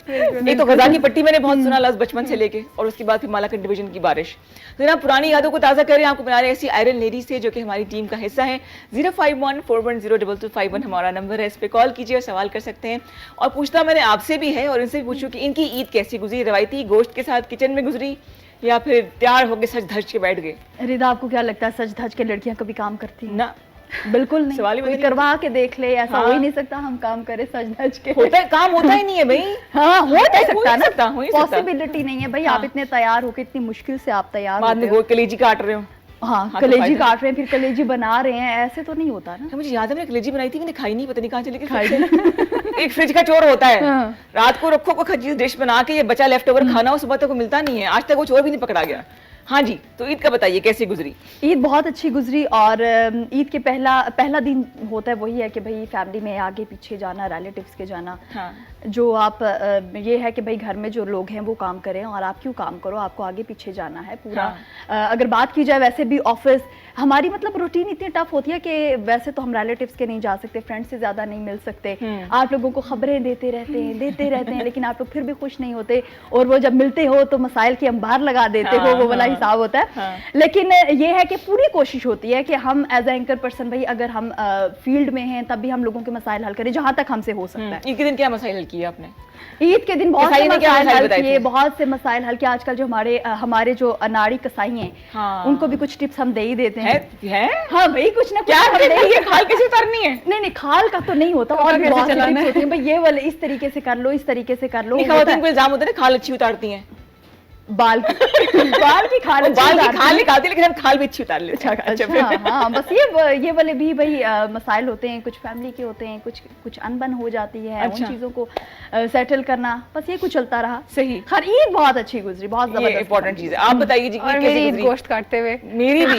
एक तो गजा की पट्टी मैंने बहुत सुना लफ्ज़ बचपन से लेके, और उसके बाद फिर मालाकंड डिवीजन की बारिश। तो ना पुरानी यादों को ताज़ा करें, आपको बना रहे ऐसी आयरन लेडी से जो कि हमारी टीम का हिस्सा है। 05141022251 हमारा नंबर है, इस पर कॉल कीजिए और सवाल कर सकते हैं। और पूछना मैंने आपसे भी है, और इनसे भी पूछूं कि इनकी ईद कैसी गुजरी, रवायती गोश्त के साथ किचन में गुजरी या फिर तैयार होकर सज धज के बैठ गए। रिदा, आपको क्या लगता है सज धज के लड़कियां कभी काम करती हैं? ना, बिल्कुल नहीं। सवाल ही कोई करवा के देख ले, ऐसा हो ही नहीं सकता हम काम करें सज धज के। होता है, काम होता ही नहीं है भाई। हाँ, हो नहीं सकता ना, हो ही पॉसिबिलिटी नहीं है भाई। आप इतने तैयार होके, इतनी मुश्किल से आप तैयार बाद में कलेजी काट रहे हो। हाँ, कलेजी काट रहे हैं, फिर कलेजी बना रहे हैं, ऐसे तो नहीं होता ना। मुझे याद है मैंने कलेजी बनाई थी, मैंने खाई नहीं, पता नहीं कहाँ चली गई। एक फ्रिज का चोर होता है, रात को रखो को खजीज डिश बना के, ये बचा लेफ्ट ओवर खाना हो, सुबह तक को मिलता नहीं है। आज तक वो चोर भी नहीं पकड़ा गया। हाँ जी, तो ईद का बताइए कैसी गुजरी? ईद बहुत अच्छी गुजरी, और ईद के पहला दिन होता है वही है कि भाई फैमिली में आगे पीछे जाना, रिलेटिव्स के जाना। हाँ। जो आप ये है कि भाई घर में जो लोग हैं वो काम करें, और आप क्यों काम करो, आपको आगे पीछे जाना है पूरा। अगर बात की जाए वैसे भी ऑफिस हमारी मतलब रूटीन इतनी टफ होती है कि वैसे तो हम रिलेटिव्स के नहीं जा सकते, फ्रेंड्स से ज्यादा नहीं मिल सकते। आप लोगों को खबरें देते रहते हैं लेकिन आप लोग फिर भी खुश नहीं होते, और वो जब मिलते हो तो मसाइल की अंबार लगा देते हो, वो वाला हिसाब होता है। लेकिन ये है कि पूरी कोशिश होती है कि हम एज ए एंकर पर्सन भाई, अगर हम फील्ड में हैं तब भी हम लोगों के मसाइल हल करें जहां तक हमसे हो सकता है। ईद के दिन क्या मसाइल हल किए आपने? ईद के दिन बहुत से मसाइल हल किए, बहुत से मसाइल हल किए। आजकल जो हमारे जो अनाड़ी कसाई हैं, उनको भी कुछ टिप्स हम दे ही देते हैं। हाँ भाई, कुछ ना क्या कुछ ये खाल कैसे उतारनी है? नहीं, खाल का तो नहीं होता, और भी बहुत टिप्स होती हैं भाई, ये वाले इस तरीके से कर लो, इस तरीके से कर लो। इल्जाम होता है ना खाल अच्छी उतारती हैं, बाल की खाल निकालती, लेकिन हम खाल भी अच्छी उतार लेते हैं। अच्छा, हाँ, बस ये वाले भी भाई मसाइल होते हैं, कुछ फैमिली के होते हैं, कुछ अनबन हो जाती है। उन चीजों को सेटल करना, बस ये कुछ चलता रहा। सही। खैर ईद बहुत अच्छी गुजरी, बहुत जबरदस्त इंपॉर्टेंट चीज है। आप बताइए जी, और मेरी ईद गोश्त काटते हुए। मेरी भी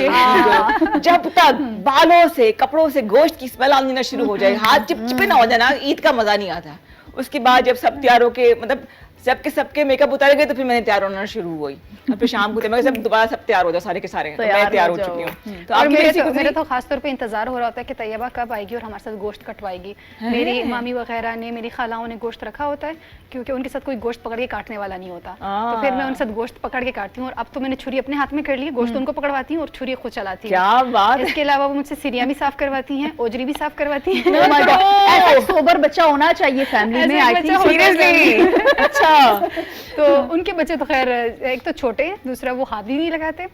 जब तक बालों से कपड़ों से गोश्त की स्मेल आनी ना शुरू हो जाए, हाथ चिपचिपे ना हो जाए ना, ईद का मजा नहीं आता। उसके बाद जब सब तैयार होके, मतलब सबके मेकअप उतारे गए, तो फिर मैंने तैयार होना शुरू हुई, और फिर शाम को सब दोबारा सब तैयार हो जाओ, सारे के सारे। तो मैं तैयार हो चुकी हूँ। तो और मेरे तो खास तौर पे इंतजार हो रहा होता है कि तैयबा कब आएगी और हमारे साथ गोश्त कटवाएगी। मेरी मामी वगैरह ने, मेरी खालाओं ने गोश्त रखा होता है, क्योंकि उनके साथ कोई गोश्त पकड़ के काटने वाला नहीं होता। तो फिर मैं उनके साथ गोश्त पकड़ के काटती हूँ, और अब तो मैंने छुरी अपने हाथ में कर ली, गोश्त उनको पकड़वाती हूँ और छुरी खुद चलाती हूँ। क्या बात। इसके अलावा वो मुझसे सिरियाँ भी साफ करवाती हैं, ओजरी भी साफ करवाती हैं। ऐसा सोबर बच्चा होना चाहिए फैमिली में। अच्छा। तो उनके बच्चे तो खैर, एक तो छोटे हैं, दूसरा वो हाथ भी नहीं लगाते।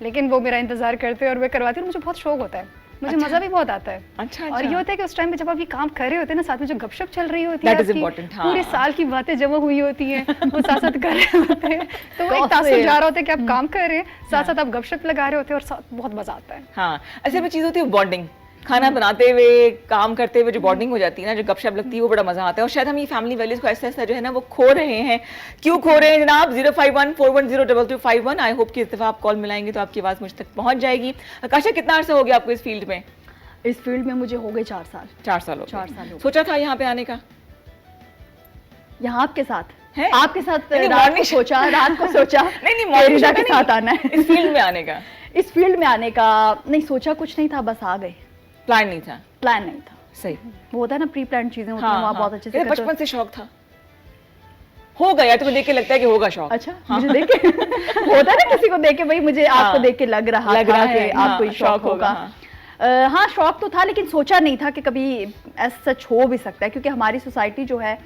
लेकिन वो मेरा इंतजार करते हैं और मैं करवाती हूँ। मुझे बहुत शौक होता है, मुझे मजा भी बहुत आता है। अच्छा। और ये होता है कि उस टाइम पे जब आप ये काम कर रहे होते हैं ना, साथ में जो गपशप चल रही होती है, पूरे साल की बातें जमा हुई होती हैं, वो साथ साथ कर रहे होते हैं, तो वो एक तासुर जा रहा होता है कि आप काम कर रहे हैं, साथ साथ आप गपशप लगा रहे होते हैं, और साथ बहुत मजा आता है। हाँ, ऐसे में चीज होती है बॉन्डिंग, खाना बनाते हुए, काम करते हुए जो बॉन्डिंग हो जाती है ना, जो गपशप लगती है, वो बड़ा मजा आता है। और शायद हम ये फैमिली वैल्यूज को ऐसा ऐसा जो है ना वो खो रहे हैं। क्यों खो रहे हैं जनाब? 05141022251। आई होप कि इस दफा आप कॉल मिलाएंगे तो आपकी आवाज मुझ तक पहुंच जाएगी। आकाशा, कितना अर्सा हो गया आपको इस फील्ड में? इस फील्ड में मुझे हो गए 4 साल। 4 साल हो 4 गए। साल हो गए। सोचा था यहाँ पे आने का? यहाँ आपके साथ है? आपके साथ नहीं, रात को morning सोचा, रात को सोचा नहीं कि रिदा के साथ आना है। इस फील्ड में आने का इस फील्ड में आने का नहीं सोचा, कुछ नहीं था, बस आ गए। प्लान नहीं था? प्लान नहीं था। सही। वो होता है ना, प्री प्लान चीजें होती हैं, हाँ, वहाँ हाँ। बहुत अच्छे से ये करते हो। बचपन से शौक था? हो गया तुम्हें देख के लगता है कि होगा शौक? अच्छा, मुझे देख के होता है ना किसी को देख के, भाई मुझे आपको देख के लग रहा लग रहा था कि है, आपको हाँ, ये शौक होगा। हाँ, शौक तो था, लेकिन सोचा नहीं था कि कभी ऐसा सच हो भी सकता है, क्योंकि हमारी सोसाइटी जो है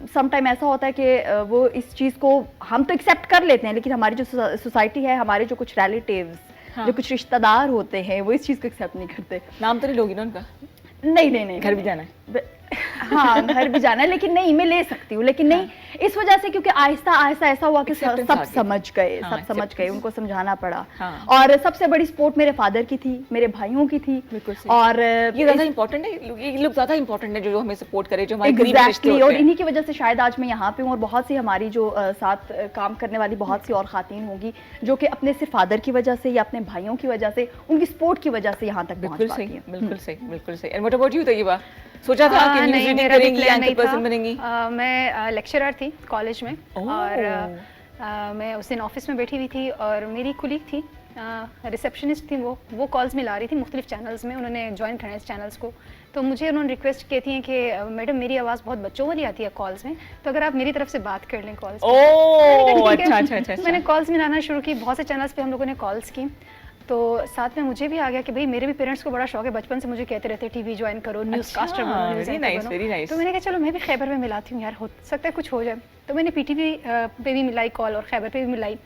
सम टाइम ऐसा होता है कि वो इस चीज़ को हम तो एक्सेप्ट कर लेते हैं, लेकिन हमारी जो सोसाइटी है, हमारे जो कुछ रिलेटिव्स, जो कुछ रिश्तेदार होते हैं, वो इस चीज़ को एक्सेप्ट नहीं करते। नाम तो नहीं लोगी ना उनका? नहीं नहीं नहीं, घर भी जाना है? हाँ, घर भी जाना है, लेकिन नहीं, मैं ले सकती हूँ, लेकिन नहीं इस वजह से, क्योंकि आहिस्ता आहिस्ता ऐसा हुआ कि Acceptance सब आ गई। समझ गए, हाँ, सब समझ गए, उनको समझाना पड़ा। हाँ। और सबसे बड़ी सपोर्ट मेरे फादर की थी, मेरे भाइयों की थी। बिल्कुल सही। और ये ज्यादा इंपॉर्टेंट है, ये लोग ज्यादा इंपॉर्टेंट है जो हमें सपोर्ट करे, जो हमारे करीबी रिश्ते एग्जैक्टली, होते और हैं। इन्हीं की वजह से शायद आज मैं यहाँ पे हूँ, और बहुत सी हमारी जो साथ काम करने वाली बहुत सी और खातन होंगी जो कि अपने सिर्फ फादर की वजह से या अपने भाइयों की वजह से, उनकी सपोर्ट की वजह से यहाँ तक पहुँच बिल्कुल पाती सही, हैं। बिल्कुल सही, बिल्कुल सही। And what about you Tayyaba? सोचा था कि न्यूज़ नहीं, रीडिंग मेरा भी करेंगी, प्लान एंकर नहीं पर्सन था। बनेंगी? मैं लेक्चरर थी कॉलेज में, ओह। और मैं उस दिन ऑफिस में बैठी हुई थी, और मेरी कुलीग थी, रिसेप्शनिस्ट थी, वो कॉल्स मिला रही थी मुख्तलिफ चैनल्स में, उन्होंने ज्वाइन करना है इस चैनल्स को। तो मुझे उन्होंने रिक्वेस्ट की थी कि मैडम मेरी आवाज़ बहुत बच्चों वाली आती है कॉल्स में, तो अगर आप मेरी तरफ से बात कर लें कॉल्स। ओह, अच्छा अच्छा अच्छा। मैंने कॉल्स मिलाना शुरू की, बहुत से चैनल्स पे हम लोगों ने कॉल्स की, तो साथ में मुझे भी आ गया कि भाई मेरे भी पेरेंट्स को बड़ा शौक है, बचपन से मुझे कहते रहते टीवी ज्वाइन करो, न्यूज़ कास्टर बनो, न्यूज़ very एंकर nice, बनो। very nice. तो मैंने कहा चलो मैं भी खैबर में मिलाती हूँ यार, हो सकता है कुछ हो जाए। तो मैंने पीटीवी पे भी मिलाई कॉल, और खैबर पे भी मिलाई।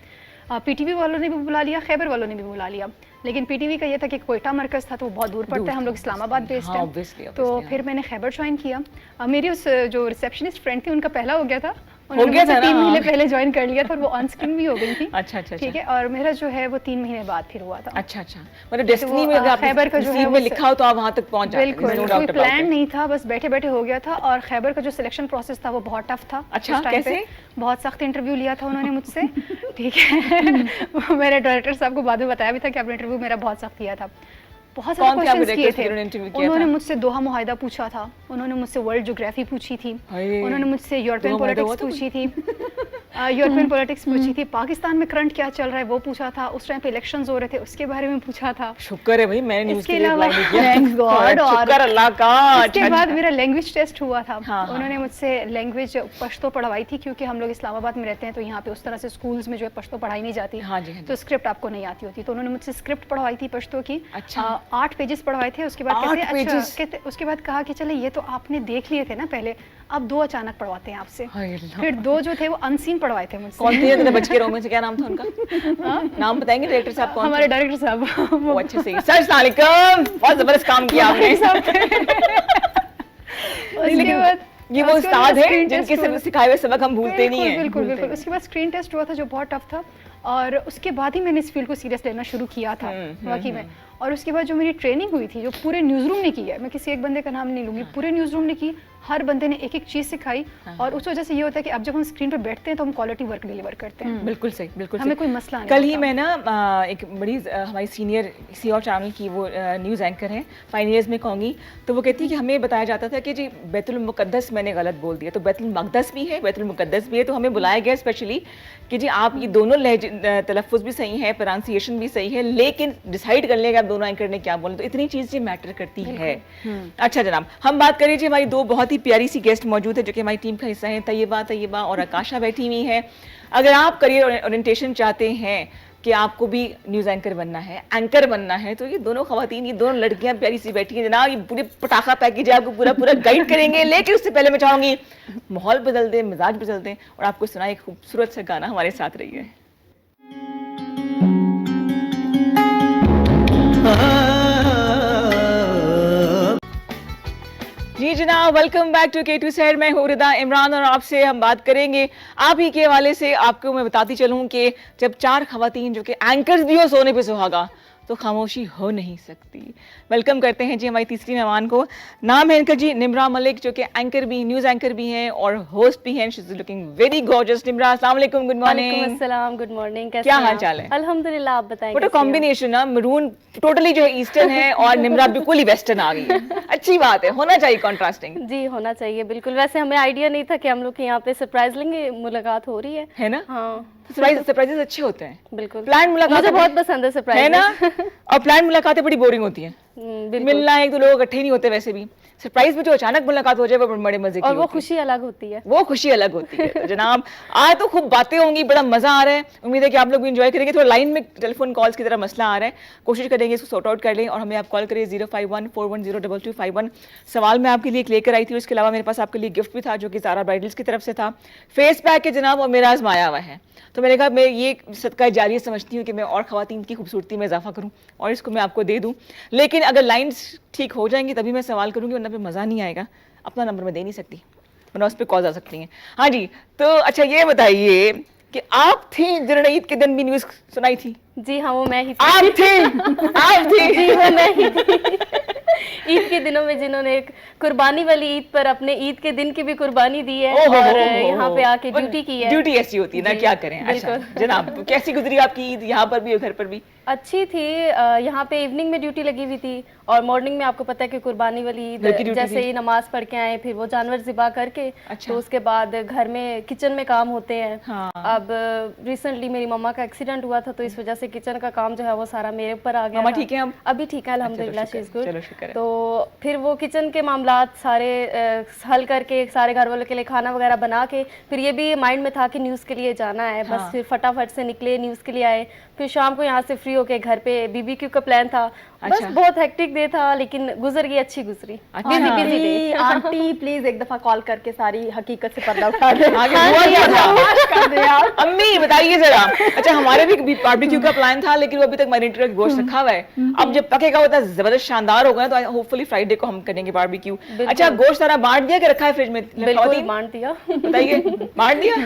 पीटीवी वालों ने भी बुला लिया, खैबर वालों ने भी बुला लिया, लेकिन पीटीवी का ये था कि कोयटा मरकज़ था, तो वो बहुत दूर पड़ता है, हम लोग इस्लामाबाद बेस्ड हाँ, हैं। obviously, तो obviously, फिर मैंने खैबर ज्वाइन किया। मेरी उस जो रिसेप्शनिस्ट फ्रेंड थी उनका पहला हो गया था, हो उन्होंने गया मुझसे था ना, 3 महीने हाँ। पहले ज्वाइन कर लिया था, और वो ऑन स्क्रीन भी हो गई थी। अच्छा अच्छा ठीक है, और मेरा जो है वो 3 महीने बाद फिर हुआ था। अच्छा अच्छा, मतलब डेस्टिनी में अगर खैबर आपने का जो है नसीब वो में लिखा हो तो आप वहां तक पहुंच जाते हैं, बिल्कुल, no कोई doubt about प्लान it। नहीं था, बस बैठे बैठे हो गया था। और खैबर का जो सिलेक्शन प्रोसेस था वो बहुत टफ था। अच्छा, उस टाइम पे कैसे? बहुत सख्त इंटरव्यू लिया था उन्होंने मुझसे। ठीक है, वो मेरे डायरेक्टर साहब को बाद में बताया भी था कि आपने इंटरव्यू मेरा बहुत सख्त किया था, बहुत सारे कौन थे आपके क्वेश्चंस किए directors थे। जिन्होंने interview किया उन्होंने था? मुझसे दोहा मुआहिदा पूछा था, उन्होंने मुझसे वर्ल्ड ज्योग्राफी पूछी थी, हाय। उन्होंने मुझसे यूरोपियन दोहा मुआहिदा हुआ पॉलिटिक्स था पूछी थी, यूरोपियन पॉलिटिक्स पूछी थी, पाकिस्तान में करंट क्या चल रहा है वो पूछा था, उस टाइम पे इलेक्शंस हो रहे थे उसके बारे में पूछा था। शुक्र है भाई मैंने न्यूज़ इसके के लिए अलावा अप्लाई नहीं किया। Thanks God, और शुक्र अल्लाह का। इसके अच्छा, बाद मेरा लैंग्वेज टेस्ट हुआ था। हाँ, उन्होंने हाँ। मुझसे लैंग्वेज पश्तो पढ़वाई थी, क्योंकि हम लोग इस्लामाबाद में रहते हैं, तो यहाँ पे उस तरह से स्कूल्स में जो है पश्तो पढ़ाई नहीं जाती। हाँ जी, हाँ जी। तो स्क्रिप्ट आपको नहीं आती होती, तो उन्होंने मुझसे स्क्रिप्ट पढ़वाई थी पश्तो की। अच्छा। 8 पेजेस पढ़वाए थे। उसके बाद 8 कहते अच्छा pages? उसके बाद कहा कि चले ये तो आपने देख लिए थे ना पहले, अब 2 अचानक पढ़वाते हैं आपसे। हाय अल्लाह। फिर 2 जो थे वो अनसीन पढ़वाए थे मुझसे। कौन थे इतने बच के रहो में से, क्या नाम था उनका? नाम बताएंगे डायरेक्टर साहब कौन हमारे थे? डायरेक्टर साहब वो अच्छे से सर अस्सलाम वालेकुम, बहुत जबरदस्त काम किया आपने। उसके बाद ये वो उसके बाद उस्ताद हैं screen जिनके test हुआ। सिर्फ सिखाए हुए सबक हम भूलते नहीं हैं। बिल्कुल भूलते बिल्कुल। उसके बाद स्क्रीन टेस्ट हुआ था जो बहुत टफ था, और उसके बाद ही मैंने इस फील्ड को सीरियस लेना शुरू किया था वाकई में। और उसके बाद जो मेरी ट्रेनिंग हुई थी, जो पूरे न्यूज़ रूम ने की है, मैं किसी एक बंदे का नाम नहीं लूंगी, पूरे न्यूज़ रूम ने की, हर बंदे ने एक एक चीज़ सिखाई। और उस वजह से ये होता है कि अब जब हम स्क्रीन पे बैठते हैं तो हम क्वालिटी वर्क डिलीवर करते हैं, बिल्कुल सही, बिल्कुल हमें सही। कोई मसला नहीं कल ही होता। मैं ना एक बड़ी हमारी सीनियर किसी और चैनल की वो न्यूज़ एंकर हैं, पायनियर्स में कहूँगी, तो वो कहती है कि हमें बताया जाता था कि जी बैतुल मुक़द्दस मैंने गलत बोल दिया, तो बैतुल मक़दस भी है, बैतुल मुक़द्दस भी है, तो हमें बुलाया गया स्पेशली कि जी आप ये दोनों लहजे तलफ़्फ़ुज़ भी सही है, प्रोनाउंसिएशन भी सही है, लेकिन डिसाइड कर लें कि आप दोनों एंकर ने क्या बोला, तो इतनी चीज़ें मैटर करती है। अच्छा जनाब, हम बात करें जी, हमारी 2 बहुत ही प्यारी सी गेस्ट मौजूद है जो कि हमारी टीम का हिस्सा है, तैयबा और आकाशा बैठी हुई है। अगर आप करियर ओरिएंटेशन चाहते हैं कि आपको भी न्यूज़ एंकर बनना है, एंकर बनना है, तो ये दोनों खवातीन, ये दोनों लड़कियां प्यारी सी बैठी हैं जनाब, ये पूरे पटाखा पैकेज है, आपको पूरा पूरा गाइड करेंगे। लेकिन उससे पहले मैं चाहूंगी माहौल बदल दें, मिजाज बदल दें और आपको सुनाए एक खूबसूरत सा गाना, हमारे साथ रहिए। जी जनाब, वेलकम बैक टू K2 सैर। मैं हूँ रिदा इमरान और आपसे हम बात करेंगे आप ही के हवाले से। आपको मैं बताती चलूँ कि जब 4 खवातीन जो कि एंकर्स भी हो सोने पे सुहागा, तो खामोशी हो नहीं सकती। वेलकम करते हैं जी हमारी तीसरी मेहमान को। नाम है इनका जी निम्रा मलिक, जो कि एंकर भी, न्यूज़ एंकर भी हैं और होस्ट भी हैं। She is looking very gorgeous. Nimra, अस्सलाम वालेकुम, गुड मॉर्निंग। अस्सलाम, गुड मॉर्निंग। कैसे क्या हैं हाल आप? चाल है? अल्हम्दुलिल्लाह, आप बताएं व्हाट अ कैसे हैं आप? कॉम्बिनेशन ना, मरून टोटली जो है ईस्टर्न है और निम्रा बिल्कुल ही वेस्टर्न आ गई है। अच्छी बात है, होना चाहिए कॉन्ट्रास्टिंग, जी होना चाहिए बिल्कुल। वैसे हमें आइडिया नहीं था कि हम लोग के यहाँ पे सरप्राइज लेंगे, मुलाकात हो रही है। है ना? हाँ सरप्राइजेस अच्छे होते हैं। बिल्कुल, प्लान मुलाकात मुझे बहुत पसंद है सरप्राइज, है ना? और प्लान मुलाकातें बड़ी बोरिंग होती हैं। बिल्कुल। मिलना एक तो लोग इकट्ठे नहीं होते वैसे भी। सरप्राइज में जो अचानक मुलाकात हो जाए वो बड़े मजे की और वो होती है। खुशी अलग होती है। वो खुशी अलग होती है। तो जनाब आज तो खूब बातें होंगी, बड़ा मजा आ रहा है। उम्मीद है कि आप लोग भी एंजॉय करेंगे। थोड़ा लाइन में टेलीफोन कॉल्स की तरह मसला आ रहा है, कोशिश करेंगे इसको सॉर्ट आउट कर लें। और हमें आप कॉल करिए 05141022251। सवाल मैं आपके लिए एक लेकर आई थी, उसके अलावा मेरे पास आपके लिए गिफ्ट भी था जो कि ज़ारा ब्राइडल्स की तरफ से था। फेस पैक है जनाब, और मेरा आजमाया हुआ है। तो मैंने कहा मैं ये सदका जारिया समझती हूँ कि मैं और ख़वातीन की खूबसूरती में इजाफा करूँ और इसको मैं आपको दे दूँ। लेकिन अगर लाइन्स ठीक हो जाएंगी तभी मैं सवाल करूँगी, वरना फिर मज़ा नहीं आएगा। अपना नंबर मैं दे नहीं सकती, वरना उस पर कॉल आ सकती हैं। हाँ जी, तो अच्छा ये बताइए कि आप थी जिन्होंने ईद के दिन भी न्यूज़ सुनाई थी? जी हाँ, वो मैं ही आप थे, आप थी। जी वो मैं ही थी। ईद के दिनों में जिन्होंने एक कुर्बानी वाली ईद पर अपने ईद के दिन की भी कुर्बानी दी है और यहाँ पे आके ड्यूटी की है। ड्यूटी ऐसी होती है ना, जी, क्या करें। अच्छा बिल्कुल। जनाब, कैसी गुजरी आपकी ईद यहाँ पर भी और घर पर भी? अच्छी थी। यहाँ पे इवनिंग में ड्यूटी लगी हुई थी और मॉर्निंग में आपको पता है कि कुर्बानी वाली ईद, घर की ड्यूटी जैसे थी। ही नमाज पढ़ के आए फिर वो जानवर ज़िबा करके, अच्छा। तो उसके बाद घर में किचन में काम होते हैं। हाँ। अब रिसेंटली मेरी मम्मा का एक्सीडेंट हुआ था, तो इस वजह से किचन का काम जो है वो सारा मेरे ऊपर आ गया मम्मा था। ठीक है अब? अभी ठीक है अल्हम्दुलिल्लाह, शी इज़ चलो गुड। शुक्र है। तो फिर वो किचन के मामलात सारे हल करके सारे घर वालों के लिए खाना वगैरह बना के, फिर ये भी माइंड में था कि न्यूज़ के लिए जाना है। हाँ। बस फिर फटाफट से निकले, न्यूज़ के लिए आए। फिर शाम को यहाँ से फ्री होके घर पे बीबीक्यू का प्लान था। बस अच्छा। बहुत हेक्टिक डे था, लेकिन गुजर गई, अच्छी गुजरी। अच्छा। Busy day. आंटी प्लीज एक दफा कॉल करके सारी हकीकत से पर्दा उठा दे। आगे हुआ क्या था? कर दे आप। अम्मी बताइए जरा। अच्छा हमारे भी बारबेक्यू का प्लान था, लेकिन वो अभी तक मैरिनेटेड का गोश्त रखा हुआ है। अब जब पकेगा वो जबरदस्त शानदार होगा ना, तो होपफुली फ्राइडे को हम करेंगे बारबेक्यू। अच्छा गोश्त सारा बांट दिया कि रखा है फ्रिज में? बिल्कुल बांट दिया। बताइए, बांट दिया?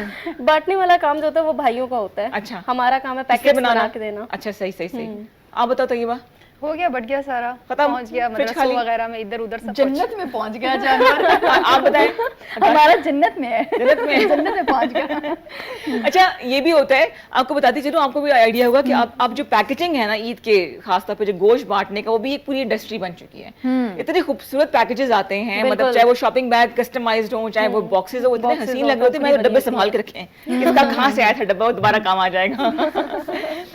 बांटने वाला काम जो होता है वो भाइयों का होता है। अच्छा। हमारा काम है किसके पैकेट बना के देना। अच्छा सही सही सही। आप बताओ तैयबा। हो गया, बढ़ गया सारा, खत्म? पहुंच गया फ्रिज मदरसों खाली? वगैरह में, इधर उधर सब जन्नत में पहुंच गया जानवर। आप बताएं। हमारा जन्नत में है, जन्नत में है। जन्नत में पहुंच गया। अच्छा ये भी होता है, आपको बताती चलूं, आपको भी आइडिया होगा कि आप जो पैकेजिंग है ना ईद के, खासतौर पे जो गोश्त बांटने का, वो भी एक पूरी इंडस्ट्री बन चुकी है। इतने खूबसूरत पैकेजेस आते हैं, मतलब बिल्कुल। चाहे वो शॉपिंग बैग कस्टमाइज्ड हो, चाहे वो बॉक्सेस हो, इतने Boxes हसीन हो, लग रहे होते हैं। मैं बड़ी डब्बे बड़ी संभाल के रखे हैं, किसका कहाँ से आया था डब्बा, वो दोबारा काम आ जाएगा।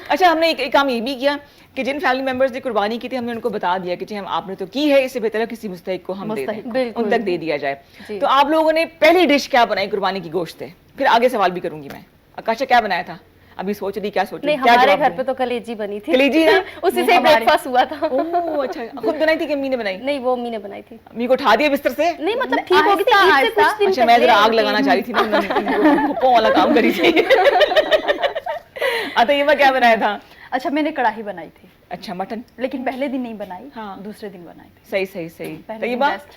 अच्छा हमने एक काम ये भी किया कि जिन फैमिली मेंबर्स ने कुर्बानी की थी, हमने उनको बता दिया कि जी हम आपने तो की है, इससे बेहतर है किसी मुस्तहिक को हम दे दें, बिल्कुल। उन तक दे दिया जाए। जी। तो आप लोगों ने पहली डिश क्या बनाई कुर्बानी की गोश्त से? फिर आगे सवाल भी करूंगी मैं। आकाशा क्या बनाया था? अभी सोच रही क्या सोच रही? नहीं, क्या हमारे जवाब घर दूं? पे तो कलेजी बनी थी। कलेजी ना? उसी से ब्रेकफास्ट हुआ था। ओह अच्छा, खुद बनाई थी कि अम्मी ने बनाई? नहीं, वो अम्मी ने बनाई थी। अम्मी को उठा दिया बिस्तर से? नहीं मतलब ठीक हो गई थी, ईद से कुछ दिन अच्छा मैं जरा आग पहले लगाना चाह रही थी ना, पप्पो वाला काम करी थी। अतय्यबा क्या बनाया था? अच्छा मैंने कढ़ाई बनाई थी, अच्छा मटन। लेकिन पहले दिन नहीं बनाई, हाँ। दूसरे दिन बनाई थी। सही सही सही। पहले दिन तय्यबा? best।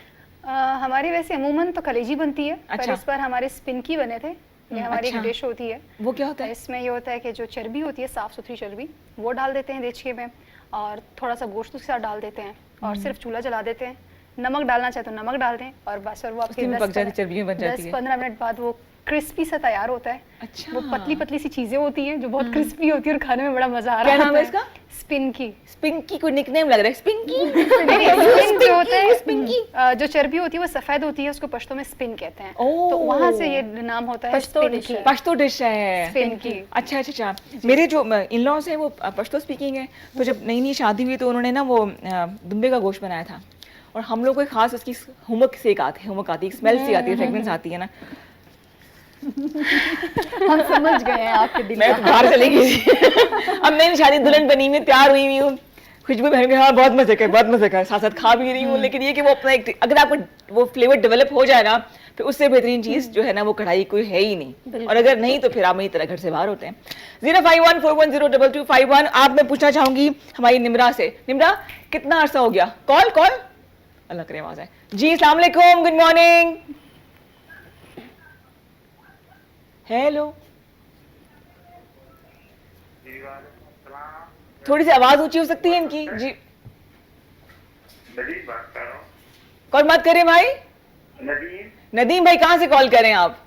हमारी वैसे अमूमन तो कलेजी बनती है, अच्छा। पर इस बार हमारे स्पिनकी बने थे। ये हमारी अच्छा। एक डिश होती है। वो क्या होता है? इसमें ये होता है कि जो चर्बी होती है, साफ सुथरी चर्बी, वो डाल देते हैं देचके में और थोड़ा सा गोश्त उसके साथ डाल देते हैं और सिर्फ चूल्हा जला देते हैं। नमक डालना चाहे तो नमक डाल दें और बस, और वो आपके उसकी भी पक जाती, चर्बी में बन जाती है। 10-15 मिनट बाद वो क्रिस्पी सा तैयार होता है। अच्छा। वो पतली पतली सी चीजें होती हैं जो बहुत क्रिस्पी होती है और खाने में बड़ा मजा आ क्या रहा नाम है इसका? स्पिनकी। स्पिंकी कोई निकनेम लग रहा है, स्पिंकी। स्पिन जो होता है, जो चर्बी होती है वो सफेद होती है, उसको पश्तो में स्पिन कहते हैं। ओह। तो वहां से ये नाम होता है पश्तो स्पिन डिश की। है। पश्तो डिश है। स्पिनकी। अच्छा अच्छा अच्छा। मेरे जो इन लॉज हैं वो पश्तो स्पीकिंग है, तो जब नई नई शादी हुई तो उन्होंने ना वो दुम्बे का गोश्त बनाया था, और हम लोग को खास उसकी हुमक से एक आती है, हुमक आती है, स्मेल सी आती है, फ्रेगनेंस आती है ना। हम समझ गए हैं आपके दिल मैं का। तो बाहर चली गई थी। अब नई शादी दुल्हन बनी हुई, तैयार हुई हूँ, खुशबू बहन के हाँ बहुत मजे कर, बहुत मजे कर, साथ साथ खा भी रही हूँ। लेकिन ये कि वो अपना एक, अगर आपको वो फ्लेवर डेवलप हो जाए ना, फिर उससे बेहतरीन चीज जो है ना वो कढ़ाई कोई है ही नहीं। और अगर नहीं तो फिर आप मेरी तरह घर से बाहर होते हैं। 05141022251। आप मैं पूछना चाहूंगी हमारी निम्रा से। निम्रा कितना अरसा हो गया? कॉल कॉल अल्लाह करे आवाज है जी। अस्सलाम वालेकुम, गुड मॉर्निंग। हेलो थोड़ी सी आवाज ऊंची हो सकती है इनकी जी। नदीम बात कर रहा हूँ। कौन बात करें भाई? नदीम नदीम भाई कहाँ से कॉल करें आप?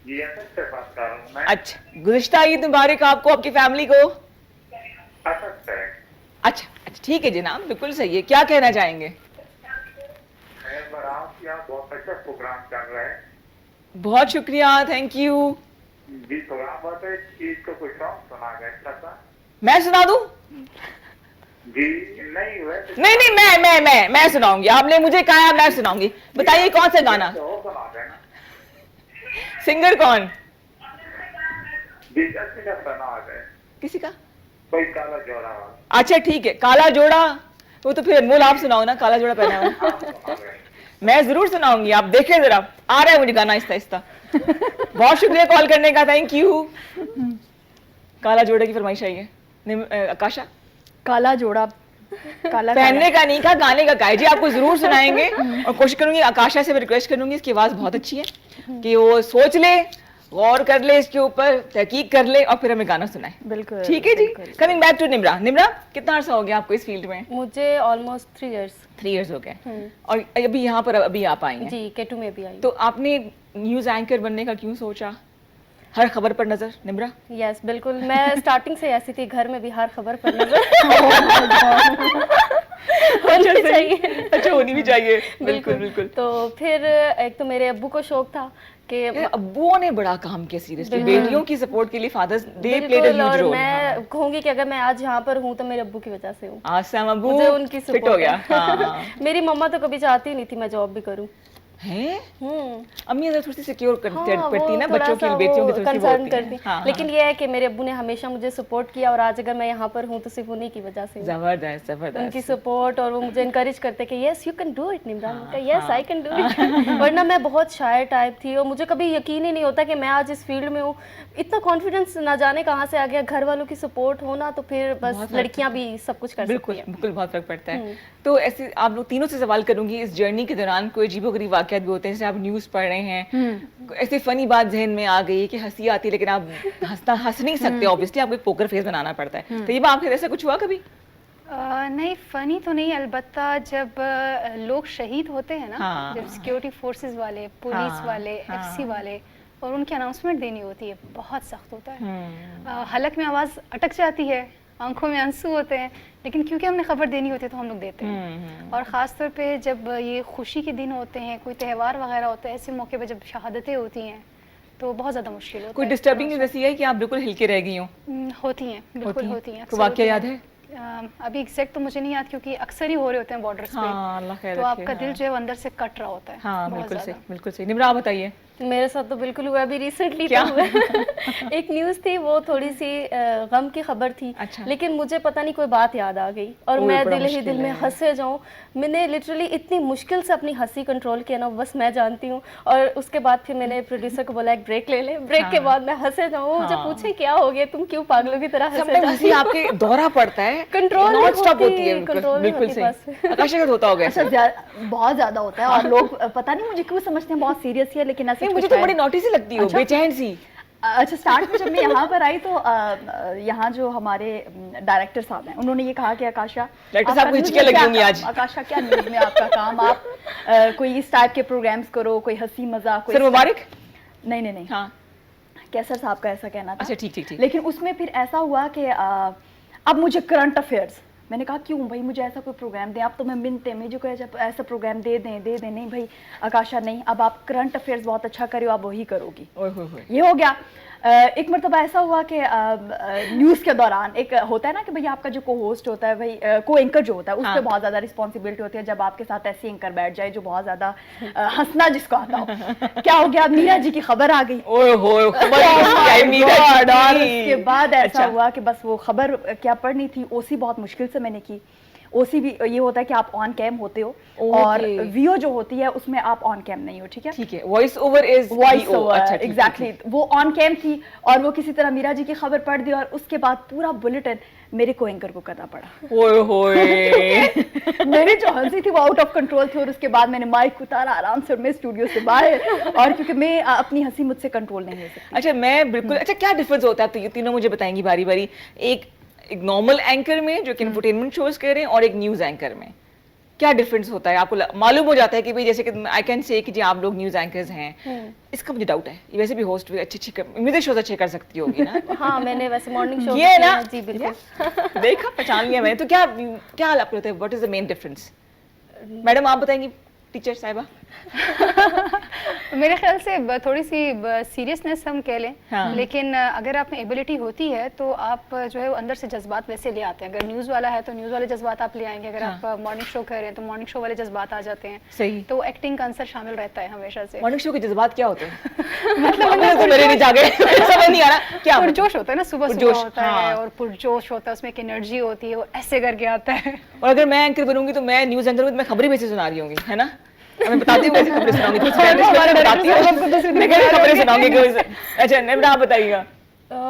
जी असद से बात कर रहा हूँ मैं। अच्छा, गुज़िश्ता ईद मुबारक आपको, आपकी फैमिली को। असद से अच्छा अच्छा, ठीक है जनाब, बिल्कुल सही है। क्या कहना चाहेंगे? मैं बड़ा हूँ, यहाँ बहुत अच्छा प्रोग्राम चल रहा है। बहुत शुक्रिया, थैंक यू। जी प्रोग्राम बहुत है, चीज को कोई सॉन्ग सुना गया अच्छा सा। मैं सुना दूं? जी नहीं वैसे नहीं नहीं, मैं सुनाऊंगी। आपने मुझे कहा है, मैं सुनाऊंगी। बताइए कौन सा गाना? वो सुना देना। सिंगर कौन? जी अच्छी का सुना है, किसी का? कोई काला जोड़ा हो। अच्छा ठीक है, काला जोड़ा। वो तो फिर अनमोल आप सुनाओ ना, काला जोड़ा पहना हुआ। हाँ, सुना गया। मैं जरूर सुनाऊंगी, आप देखें जरा। आ रहा है मुझे गाना आहिस्ता आहिस्ता। बहुत शुक्रिया कॉल करने का, थैंक यू। काला जोड़े की फरमाइश आई है। आकाशा? काला जोड़ा, काला पहनने का नहीं कहा, गाने का कहा जी। आपको जरूर सुनाएंगे और कोशिश करूंगी। आकाशा से मैं रिक्वेस्ट करूंगी, इसकी आवाज बहुत अच्छी है, कि वो सोच ले, गौर कर ले इसके ऊपर, तहकीक कर ले और फिर हमें गाना सुनाए। बिल्कुल ठीक है जी। बिल्कुल। Coming back to Nimra. Nimra, कितना अर्सा हो गया आपको इस फील्ड में? मुझे ऑलमोस्ट 3 इयर्स 3 इयर्स हो गए और अभी यहाँ पर अभी आप आई हैं। जी केटू में भी आई। तो आपने न्यूज एंकर बनने का क्यों सोचा? हर खबर पर नजर, निम्रा? यस बिल्कुल, मैं स्टार्टिंग से ऐसी थी, घर में भी हर खबर पर नजर होनी चाहिए। अच्छा, होनी भी चाहिए। बिल्कुल बिल्कुल। तो फिर एक तो मेरे अब्बू को शौक था कि यार, अब्बुओं ने बड़ा काम किया सीरियसली, बेटियों की सपोर्ट के लिए। फादर्स दे प्लेड अ बिल्कुल, ह्यूज और रोल। मैं कहूंगी कि अगर मैं आज यहाँ पर हूँ तो मेरे अब्बू की वजह से हूँ। आसम अब्बू मुझे उनकी फिट हो support गया। है। हाँ। मेरी मम्मा तो कभी चाहती ही नहीं थी मैं जॉब भी करूँ। हैं? हम्म, अम्मी अगर थोड़ी सी सिक्योर हाँ, पड़ती ना वो बच्चों थोड़ा की, सा बेटियों की वो थोड़ी सी वो concern होती करती है। हाँ, लेकिन ये है कि मेरे अब्बू ने हमेशा मुझे सपोर्ट किया और आज अगर मैं यहाँ पर हूँ तो सिर्फ उन्हीं की वजह से हूँ। जबरदस्त जबरदस्त। उनकी सपोर्ट, और वो मुझे इनकरेज करते कि yes you can do it Nimra. हाँ, yes I can do it. वरना मैं बहुत शायर टाइप थी और मुझे कभी यकीन ही नहीं होता कि मैं आज इस फील्ड में हूँ। इतना कॉन्फिडेंस ना जाने कहाँ से आ गया। घर वालों की सपोर्ट हो ना तो फिर बस बहुत लड़कियां भी सब कुछ कर सकती बिल्कुल हैं। बिल्कुल, बहुत फर्क पड़ता है। तो ऐसे आप लोग तीनों से सवाल करूंगी, इस जर्नी के दौरान कोई अजीबोगरीब वाकयात भी होते हैं? जैसे आप न्यूज़ पढ़ रहे हैं, ऐसे फनी बात जहन में आ गई कि हंसी आती है लेकिन आप हंस नहीं सकते, ऑब्वियसली आपको एक पोकर फेस बनाना पड़ता है। तो ये बात आपके ऐसा कुछ हुआ कभी? नहीं फनी तो नहीं, अलबत्ता जब लोग शहीद होते हैं ना, हाँ। जब सिक्योरिटी फोर्सेस वाले, पुलिस हाँ, वाले, हाँ। एफसी वाले, और उनकी अनाउंसमेंट देनी होती है, बहुत सख्त होता है। हलक में आवाज़ अटक जाती है, आंखों में आंसू होते हैं, लेकिन क्योंकि हमने खबर देनी होती है तो हम लोग देते हैं। और ख़ास तौर पे जब ये खुशी के दिन होते हैं, कोई त्यौहार वगैरह होता है, ऐसे मौके पे जब शहादतें होती हैं तो बहुत ज़्यादा मुश्किल होता है। कोई डिस्टर्बिंग न्यूज़ ऐसी है कि आप बिल्कुल हिल के रह गई हो? होती हैं, बिल्कुल होती हैं। तो अक्सर वाकया होती याद हैं। है? अभी एग्जैक्ट तो मुझे नहीं याद, क्योंकि अक्सर ही हो रहे होते हैं बॉर्डर्स हाँ, अल्लाह पे, खैर तो रखे, आपका दिल हाँ। जो है वो अंदर से कट रहा होता है। हाँ बहुत बिल्कुल सही, ज़्यादा। बिल्कुल सही। निम्रा आप बताइए। मेरे साथ तो बिल्कुल हुआ, अभी रिसेंटली क्या? तो हुआ। एक न्यूज़ थी, वो थोड़ी सी गम की खबर थी। अच्छा। लेकिन मुझे पता नहीं कोई बात याद आ गई और ओह, मैं बड़ा दिल ही मुश्किल दिल में है। हंसे जाऊं। मैंने लिटरली इतनी मुश्किल से अपनी हंसी कंट्रोल किया ना, बस मैं जानती हूँ। और उसके बाद फिर मैंने प्रोड्यूसर को बोला एक ब्रेक ले ले। ब्रेक के बाद मैं हंसे जाऊँ, वो मुझे हाँ। पूछे क्या हो गया, तुम क्यों पागलों की तरह हंसे Sometimes हंसी जाती हो? आपके दौरा पड़ता है, Control नहीं नॉन स्टॉप होती, होती है। बिल्कुल control नहीं बिल्कुल होती सही। बस। आकाश का होता होगा अच्छा ऐसा? बहुत ज्यादा होता है और लोग पता नहीं मुझे क्यों समझते हैं बहुत सीरियस है, लेकिन ऐसा नहीं, कुछ मुझे तो है। बड़ी नोटिस ही लगती हो, अच्छा। बेचैन सी। अच्छा, स्टार्ट में जब मैं यहाँ पर आई तो यहाँ जो हमारे डायरेक्टर साहब हैं उन्होंने ये कहा कि आकाशा, डायरेक्टर साहब आपका को न्यूज़ हिचकियाँ में लगी क्या होंगी काम? आज। आकाशा क्या न्यूज़ में आपका काम, आप कोई इस टाइप के प्रोग्राम्स करो, कोई हंसी मजाक, कोई सर मुबारक। नहीं नहीं नहीं, हाँ कैसर साहब का ऐसा कहना था। अच्छा ठीक ठीक ठीक। लेकिन उसमें फिर ऐसा हुआ कि अब मुझे करंट अफेयर्स, मैंने कहा क्यों भाई, मुझे ऐसा कोई प्रोग्राम दें, आप तो मैं मिलते मुझे कोई ऐसा प्रोग्राम दे दें। नहीं भाई आकाशा, नहीं, अब आप करंट अफेयर्स बहुत अच्छा करे हो, आप वही करोगी। ओए होए होए। ये हो गया। एक मरतबा ऐसा हुआ कि न्यूज़ के दौरान एक होता है ना कि भाई आपका जो को होस्ट होता है, भाई को एंकर जो होता है, उस हाँ। पर बहुत ज़्यादा रिस्पॉन्सिबिलिटी होती है। जब आपके साथ ऐसी एंकर बैठ जाए जो बहुत ज़्यादा हंसना जिसको आता हो, क्या हो गया, मीरा जी की खबर आ गई। ओए होए, खबर आई मीरा God, और की। उसके बाद ऐसा अच्छा। हुआ कि बस वो खबर क्या पढ़नी थी, ओसी बहुत मुश्किल से मैंने की। ओसी भी ये होता है कि आप ऑन कैम होते हो और Okay. वीओ जो होती है उसमें आप ऑन कैम नहीं हो, ठीक है। ठीक है, वॉइस ओवर इज वॉइस अच्छा ओवर, एग्जैक्टली। वो ऑन कैम थी और वो किसी तरह मीरा जी की खबर पढ़ दी और उसके बाद पूरा बुलेटिन मेरे को एंकर को करना पड़ा। ओए होए। मेरी जो हंसी थी वो आउट ऑफ कंट्रोल थी और उसके बाद मैंने माइक उतारा आराम से और मैं स्टूडियो से बाहर, और क्योंकि मैं अपनी हंसी मुझसे कंट्रोल नहीं हो सकती। अच्छा मैं बिल्कुल, अच्छा क्या डिफरेंस होता है, तो ये तीनों मुझे बताएंगी बारी बारी। एक एक नॉर्मल एंकर में जो कि इंफोटेनमेंट शोज कर रहे हैं और एक न्यूज एंकर में क्या डिफरेंस होता है? आपको मालूम हो जाता है कि भाई जैसे कि आई कैन से कि जी आप लोग न्यूज एंकर्स हैं, इसका मुझे डाउट है। ये वैसे भी होस्ट भी अच्छी म्यूजिक शोज अच्छे कर सकती होगी ना? हाँ, मैंने वैसे मॉर्निंग शो ये है ना? जी बिल्कुल। देखा, पहचान लिया मैंने। तो क्या क्या हाल आपको लगता है, what is the main difference? Madam आप बताएंगी, टीचर साहिबा। मेरे ख्याल से थोड़ी सी सीरियसनेस हम कह लें, हाँ। लेकिन अगर आप में एबिलिटी होती है तो आप जो है वो अंदर से जज्बात वैसे ले आते हैं। अगर न्यूज़ वाला है तो न्यूज़ वाले जज्बात आप ले आएंगे, अगर हाँ। आप मॉर्निंग शो कर रहे हैं तो मॉर्निंग शो वाले जज्बात आ जाते हैं। सही। तो एक्टिंग का आंसर शामिल रहता है हमेशा से। मॉर्निंग शो के जज्बात क्या होते हैं? मतलब तो मेरे नहीं जागे, समझ नहीं आ रहा क्या पुरजोश होता है ना, सुबह पुरजोश, सुबह होता है हाँ। और पुरजोश होता है, उसमें एक एनर्जी होती है, वो ऐसे करके आता है। और अगर मैं एंकर बनूंगी तो मैं न्यूज एंकर हूँ तो मैं खबरें वैसे सुना रही होंगी, है ना? मैं बताती हूँ कैसे खबरें सुनाऊंगी, तो मैं बताती हूँ मैं कैसे खबरें सुनाऊंगी। अच्छा नेबरा आप बताइएगा।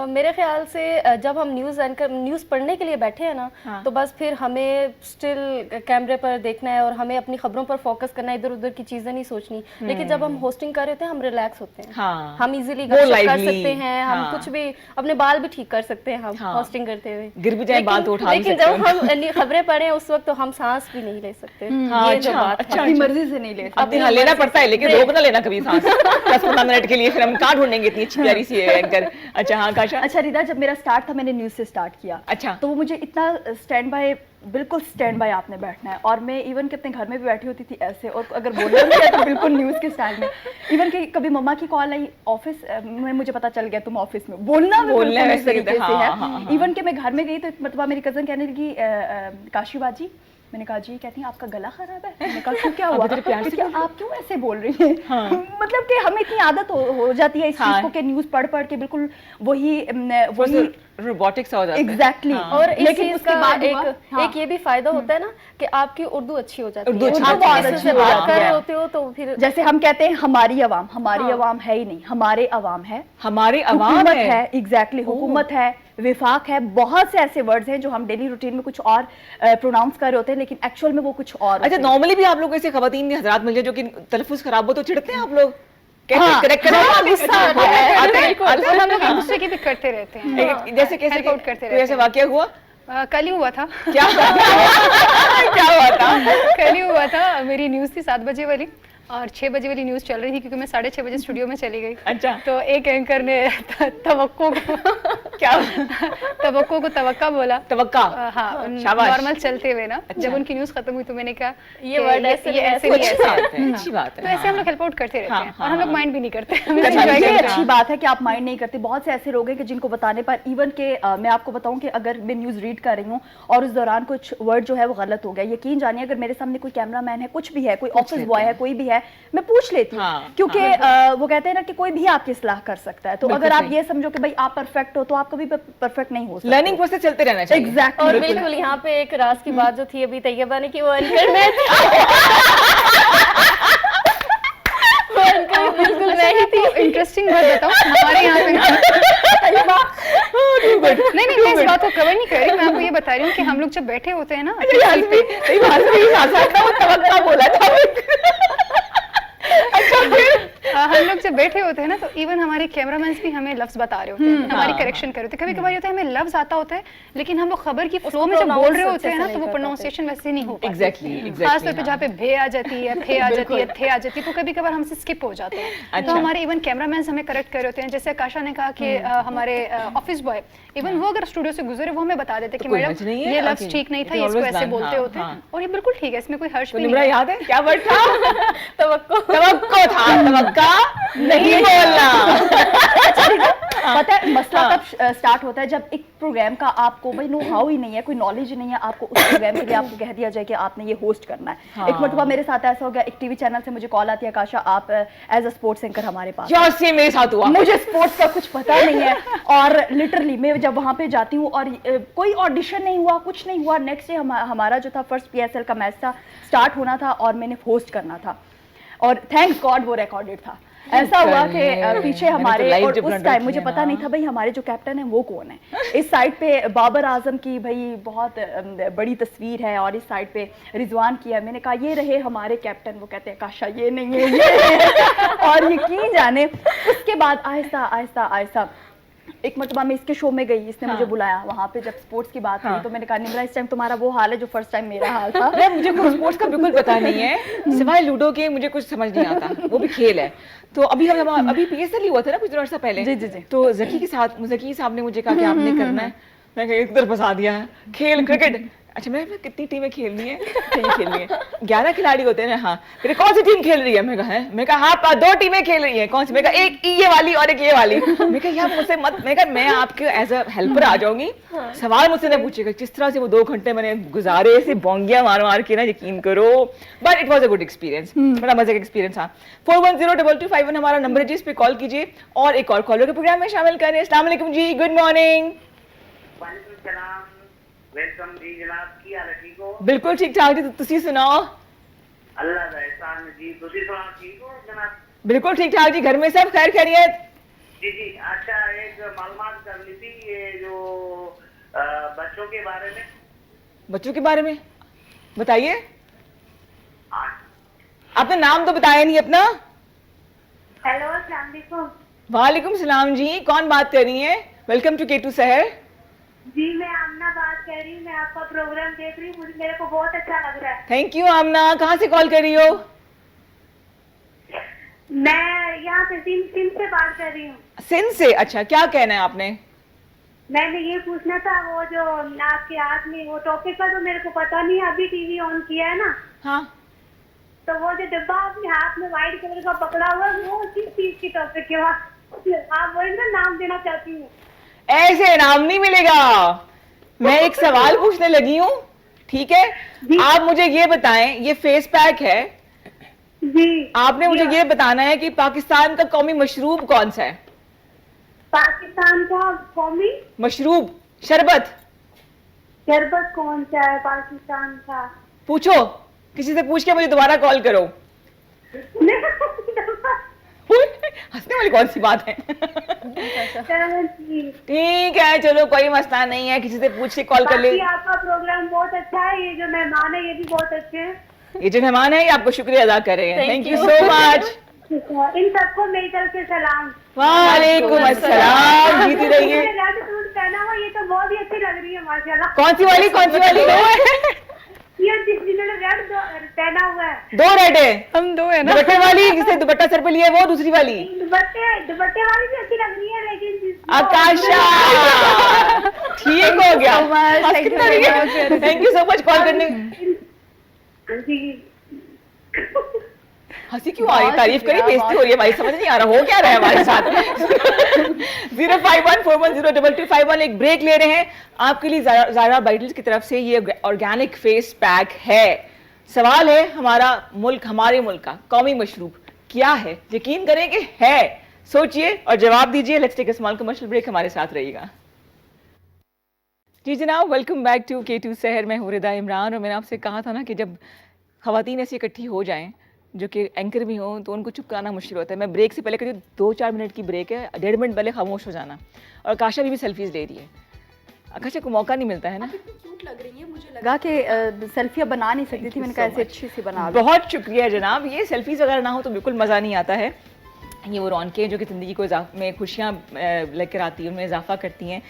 मेरे ख्याल से जब हम न्यूज़ पढ़ने के लिए बैठे हैं ना, हाँ। तो बस फिर हमें स्टिल कैमरे पर देखना है और हमें अपनी खबरों पर फोकस करना है, इधर उधर की चीज़ें नहीं सोचनी। लेकिन जब हम होस्टिंग कर रहे होते हैं हम रिलैक्स होते हैं। हाँ। हम इजीली वो गपशप कर lively, सकते हैं, हम हाँ। कुछ भी अपने बाल भी ठीक कर सकते हैं हम हाँ। होस्टिंग करते हुए। गिर भी जाए बाल तो उठा भी लेकिन सकते जब हम खबरें पढ़े उस वक्त तो हम सांस भी नहीं ले सकते। हाँ, ये जो अच्छा, बात है। अच्छा, अपनी मर्जी से नहीं ले सकते। अब हाँ लेना पड़ता है, लेकिन रोक ना लेना कभी सांस 10-15 मिनट के लिए, फिर हम कहाँ ढूंढेंगे इतनी अच्छी प्यारी सी एंकर। अच्छा हाँ काशा। अच्छा रिदा, जब मेरा स्टार्ट था मैंने न्यूज़ से स्टार्ट किया। अच्छा। तो वो मुझे इतना स्टैंड बाय, बिल्कुल स्टैंड बाय आपने बैठना है। और मैं इवन कि अपने घर में भी बैठी होती थी ऐसे, और अगर बोलना भी है तो बिल्कुल न्यूज़ के स्टाइल में। इवन कि कभी मम्मा की कॉल आई ऑफिस में, मुझे पता चल गया तुम ऑफिस में, बोलना भी बोलने बिल्कुल इस वैसे ही तरीके था, से हाँ, हाँ, है। हाँ। इवन कि मैं घर में गई तो एक मरतबा मेरी कज़न कहने लगी काशी बाजी, मैंने कहा जी, कहती हैं आपका गला खराब है। मैंने कहा क्यों, क्या हुआ? तेरे प्यार से कहती हैं, आप क्यों ऐसे बोल रही हैं? मतलब कि हमें इतनी आदत हो जाती है इस चीज़ को कि न्यूज़ पढ़ पढ़ के बिल्कुल वही रोबोटिक्स हो जाता है। एग्जैक्टली। और इस लेकिन चीज उसके का बाद एक हुआ, हाँ। एक ये भी फायदा होता है ना कि आपकी उर्दू अच्छी हो जाती है। उर्दू अच्छी आप होती है। किसी से बहुत बात अच्छी कर रहे है। होते हो तो फिर जैसे हम कहते हैं हमारी अवाम, हमारी हाँ। अवाम है ही नहीं, हमारे अवाम है, हमारे अवाम हुकूमत है। है, एग्जैक्टली हुकूमत है, विफाक है। बहुत से ऐसे वर्ड्स हैं जो हम डेली रूटीन में कुछ और प्रोनाउंस कर रहे होते हैं, लेकिन एक्चुअल में वो कुछ और अच्छा, होते हैं। नॉर्मली भी आप लोग ऐसे खवातीन हजरात मिल जाए जो कि तलफ्फुज खराब हो तो चिढ़ते हैं आप लोग? कैसे हाँ, करेक्ट करें? हाँ, गुस्सा आता है। आते हैं, बिल्कुल, आते और हैं। हम लोग एक दूसरे की भी करते रहते हैं। जैसे कैसे Help out करते कोई ऐसा रहते हैं। वाकया हुआ? कल ही हुआ था। क्या क्या हुआ था? कल ही हुआ था, मेरी न्यूज़ थी 7 बजे वाली और 6 बजे वाली न्यूज़ चल रही थी, क्योंकि मैं 6:30 बजे स्टूडियो में चली गई। अच्छा। तो एक एंकर ने तवक्को को क्या? तवक्को को तवक्का बोला। तवक्का। हाँ, शाबाश। नॉर्मल चलते हुए ना, जब उनकी न्यूज़ खत्म हुई तो मैंने कहा ये कि word ऐसे नहीं, ऐसे तो नहीं, अच्छी ऐसे बात है, अच्छी बात तो है। ऐसे हम लोग हेल्प आउट करते रहते हाँ, हैं हाँ, और हम लोग हाँ। माइंड भी नहीं करते। अच्छा, enjoy ये करते ये हैं। अच्छी बात है कि आप माइंड नहीं करते। बहुत से ऐसे लोग हैं कि जिनको बताने पर, इवन के मैं आपको बताऊं कि अगर मैं न्यूज़ रीड कर रही हूँ और उस दौरान कुछ वर्ड जो है वो गलत हो गया, यकीन जानिए अगर मेरे सामने कोई कैमरामैन है, कुछ भी है, कोई ऑफिस बॉय है, कोई भी है, मैं पूछ लेती हूँ। हाँ, क्योंकि वो कहते हैं ना कि कोई भी आपकी सलाह कर सकता है। तो बिल्कुल अगर आप सही। ये समझो कि भाई आप परफेक्ट हो तो आप कभी परफेक्ट नहीं हो सकते। लर्निंग प्रोसेस चलते रहना चाहिए। एग्जैक्टली। और बिल्कुल यहाँ पे एक राज की बात जो थी अभी तैयबा ने, कि वो एंकर में थी। वो एंकर बिल्कुल मैं ही थी। इंटरेस्टिंग बात बताऊं, हमारे यहाँ पे नहीं, मैं इस बात को कवर नहीं कर रही, मैं आपको ये बता रही हूँ कि हम लोग जब बैठे होते हैं ना बोला था। हम लोग जब बैठे होते हैं ना, तो इवन हमारे कैमरामैन भी हमें लफ्ज बता रहे होते हैं, हमारी करेक्शन कर रहे होते हैं। कभी कभार होता है हमें लफ्ज आता होता है, लेकिन हम लोग खबर की फ्लो में जब pronounce बोल रहे अच्छे होते हैं से ना, नहीं तो वो कर प्रोनाउंसिएशन वैसे नहीं हो पाती। Exactly, खास तौर पे हाँ। जहाँ पे भे आ जाती है, फे आ जाती है, थे आ जाती है, तो कभी कभार हमसे स्किप हो जाते हैं। तो अच्छा। हमारे इवन कैमरामैन हमें करेक्ट कर रहे होते हैं। जैसे आकाशा ने कहा कि हमारे ऑफिस बॉय, इवन वो अगर स्टूडियो से गुजरे, वो हमें बता देते कि कोई मैडम हर्ज नहीं है, ये लफ्ज okay. ठीक नहीं था, You ये इसको always ऐसे learn, बोलते हाँ, होते हैं, हाँ। और ये बिल्कुल ठीक है, इसमें कोई हर्ष तो भी निम्रा नहीं है। याद है क्या वर्ड था? तवक्को। तवक्को था। तवक्का नहीं बोलना। पता है मसला तब स्टार्ट होता है जब एक प्रोग्राम का आपको भाई नो हाउ ही नहीं है, कोई नॉलेज ही नहीं है, आपको उस प्रोग्राम के लिए आपको कह दिया जाए कि आपने ये होस्ट करना है। हाँ। एक मरतबा मेरे साथ ऐसा हो गया, एक टीवी चैनल से मुझे कॉल आती है, आकाशा आप एज अ स्पोर्ट्स एंकर हमारे पास। क्या से मेरे साथ हुआ? मुझे स्पोर्ट्स का कुछ पता नहीं है, और लिटरली मैं जब वहाँ पे जाती हूँ और कोई ऑडिशन नहीं हुआ, कुछ नहीं हुआ। नेक्स्ट डे हमारा जो था फर्स्ट PSL का मैच था, स्टार्ट होना था और मैंने होस्ट करना था, और थैंक्स गॉड वो रिकॉर्डेड था। ऐसा हुआ कि पीछे हमारे, live और जब उस run टाइम होती मुझे है पता ना। नहीं था भाई हमारे जो कैप्टन है वो कौन है। इस साइड पे बाबर आजम की भाई बहुत बड़ी तस्वीर है, और इस साइड पे रिजवान की है। मैंने कहा ये रहे हमारे कैप्टन, वो कहते हैं काशा ये नहीं है, ये है। और यकीन जाने उसके बाद आहिस्ता आहिस्ता आहिस्ता एक मरतबा मैं इसके शो में गई, इसने हाँ। मुझे बुलाया वहाँ पे जब स्पोर्ट्स की बात हाँ। हुई, तो मैंने कहा निम्रा इस टाइम तुम्हारा वो हाल है जो फर्स्ट टाइम मेरा हाल था। अरे मुझे कुछ स्पोर्ट्स का बिल्कुल पता नहीं है, सिवाय लूडो के मुझे कुछ समझ नहीं आता, वो भी खेल है। तो अभी अभी PSL ही हुआ था ना कुछ दिनों अर्सा पहले। जी, जी, जी। तो जकी साहब ने मुझे कहा कि आपने करना है, मैं कहा इधर फंसा दिया है, खेल क्रिकेट। अच्छा मैं कितनी टीमें खेलनी है? नहीं खेलनी है, 11 खिलाड़ी होते हैं ना। हाँ, फिर कौन सी टीम खेल रही है? मैं कहा हाँ 2 टीमें खेल रही हैं। कौन सी? मैं कहा एक ये वाली और एक ये वाली। मैं कहा यार मुझसे मत, मैं कहा मैं आपके एज अ हेल्पर आ जाऊंगी, सवाल मुझसे ना पूछेगा। जिस तरह से वो 2 घंटे मैंने गुजारे ऐसे बोंगिया मार मार के ना, यकीन करो, but it was a good experience, बड़ा मजे का एक्सपीरियंस था। 41022251 हमारा नंबर है जी, इस पे कॉल कीजिए और एक और कॉलर के प्रोग्राम में शामिल करें। अस्सलाम वालेकुम जी, गुड मॉर्निंग। वालेकुम सलाम, वेलकम जी जनाब, की हाल है, ठीक हो? बिल्कुल ठीक ठाक जी, तुसी सुनाओ? अल्लाह का एहसान है जी, तुसी सुनाओ, ठीक हो जनाब? बिल्कुल ठीक ठाक जी, घर में सब खैर खैरियत? जी जी, अच्छा एक मालूमात कर ली थी, ये जो बच्चों के बारे में। बच्चों के बारे में बताइए। हाँ, आपने नाम तो बताया नहीं अपना। हेलो, अस्सलाम वालेकुम। वालेकुम सलाम जी, कौन बात कर रही हैं? वेलकम टू K2 शहर। जी मैं आमना बात कर रही हूँ, मैं आपका प्रोग्राम देख रही हूँ, मुझे मेरे को बहुत अच्छा लग रहा है। थैंक यू आमना, कहाँ से कॉल कर रही हो? मैं यहाँ से सिंध से बात कर रही हूँ। सिंध से? अच्छा, क्या कहना है आपने? मैंने ये पूछना था, वो जो आपके हाथ में वो टॉपिक का तो मेरे को पता नहीं, अभी टीवी ऑन किया है ना, हाँ, तो वो जो डिब्बा अपने हाथ में व्हाइट कलर का पकड़ा हुआ है, वो किस चीज की टॉपिक के बाद आप वही ना नाम देना चाहती हूँ। ऐसे नाम नहीं मिलेगा। मैं एक सवाल पूछने लगी हूँ, ठीक है? आप मुझे ये बताएं, ये फेस पैक है, जी आपने मुझे ये बताना है कि पाकिस्तान का कौमी मशरूब कौन सा है? पाकिस्तान का कौमी मशरूब, शरबत। शरबत कौन सा है पाकिस्तान का? पूछो, किसी से पूछ के मुझे दोबारा कॉल करो। हंसने वाली कौन सी बात है? ठीक है, चलो कोई मसला नहीं है, किसी से पूछ के कॉल कर ले। बाकी आपका प्रोग्राम बहुत अच्छा है, ये जो मेहमान है ये भी बहुत अच्छे हैं। ये जो मेहमान है ये आपको शुक्रिया अदा कर रहे हैं। Thank thank you you. So much. इन सबको मेरी तरफ से सलाम। वालेकुम अस्सलाम, जीती रहिए। रेड सूट पहना हुआ, ये तो बहुत ही अच्छी लग रही है माशाल्लाह। कौन सी वाली? कौन सी वाली? ये जिन्होंने रेड पहना हुआ है, 2 रेड है। हम 2 है ना। दुपट्टे वाली, जिसने दुपट्टा सर पे लिया है वो, दूसरी वाली दुपट्टे वाली भी अच्छी लग रही है, लेकिन आकाशा। ठीक हो गया, Thank you so much. Thank you so much call करने। जी हंसी क्यों आ रही है? तारीफ करी, बेइज्जती हो रही है भाई, समझ नहीं आ रहा हो क्या रहा है हमारे साथ। 05141022251 एक ब्रेक ले रहे हैं। आपके लिए ज़ारा बाइटल्स की तरफ से ये ऑर्गेनिक फेस पैक है। सवाल है हमारा मुल्क, हमारे मुल्क का कौमी मशरूब क्या है? यकीन करें कि है, सोचिए और जवाब दीजिए। Let's take a small commercial break, हमारे साथ रहिएगा। जी जनाब, वेलकम बैक टू K2 शहर। मैं हूँ रिदा इमरान और मैंने आपसे कहा था ना कि जब ख़वातीन ऐसी इकट्ठी हो जाएं जो कि एंकर भी हों तो उनको चुप कराना मुश्किल होता है। मैं ब्रेक से पहले कहती हूँ 2-4 मिनट की ब्रेक है, 1.5 मिनट पहले खामोश हो जाना। और आकाशा भी सेल्फीज ले रही है। आकाशा को मौका नहीं मिलता है ना। क्यूट लग रही है, मुझे लगा कि सेल्फी बना नहीं सकती थी, मैंने कहा ऐसे अच्छी सी बना लो। बहुत शुक्रिया जनाब। ये सेल्फीज वगैरह ना हो तो बिल्कुल मज़ा नहीं आता है। ये वो रौनकें जो कि ज़िंदगी को में खुशियाँ लेकर आती हैं, उनमें इजाफा करती हैं।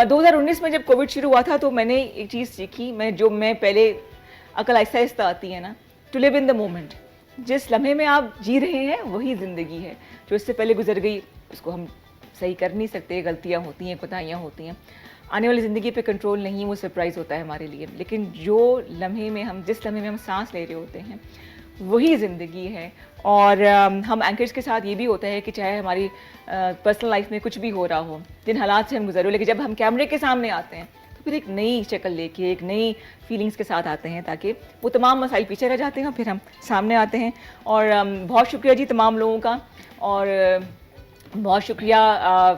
2019 में जब कोविड शुरू हुआ था तो मैंने एक चीज़ सीखी, मैं पहले अकल आहिस्ता आहिस्ता आती है ना, to live in the moment. जिस लम्हे में आप जी रहे हैं वही ज़िंदगी है। जो इससे पहले गुजर गई उसको हम सही कर नहीं सकते, गलतियाँ होती हैं, कोताहियाँ होती हैं। आने वाली ज़िंदगी पे कंट्रोल नहीं, वो सरप्राइज़ होता है हमारे लिए। लेकिन जो लम्हे में हम जिस लम्हे में हम सांस ले रहे होते हैं वही ज़िंदगी है। और हम एंकर्स के साथ ये भी होता है कि चाहे हमारी पर्सनल लाइफ में कुछ भी हो रहा हो, जिन हालात से हम गुजर रहे हो, लेकिन जब हम कैमरे के सामने आते हैं तो फिर एक नई शक्ल लेके, एक नई फीलिंग्स के साथ आते हैं, ताकि वो तमाम मसाइल पीछे रह जाते हैं और फिर हम सामने आते हैं। और बहुत शुक्रिया जी तमाम लोगों का, और बहुत शुक्रिया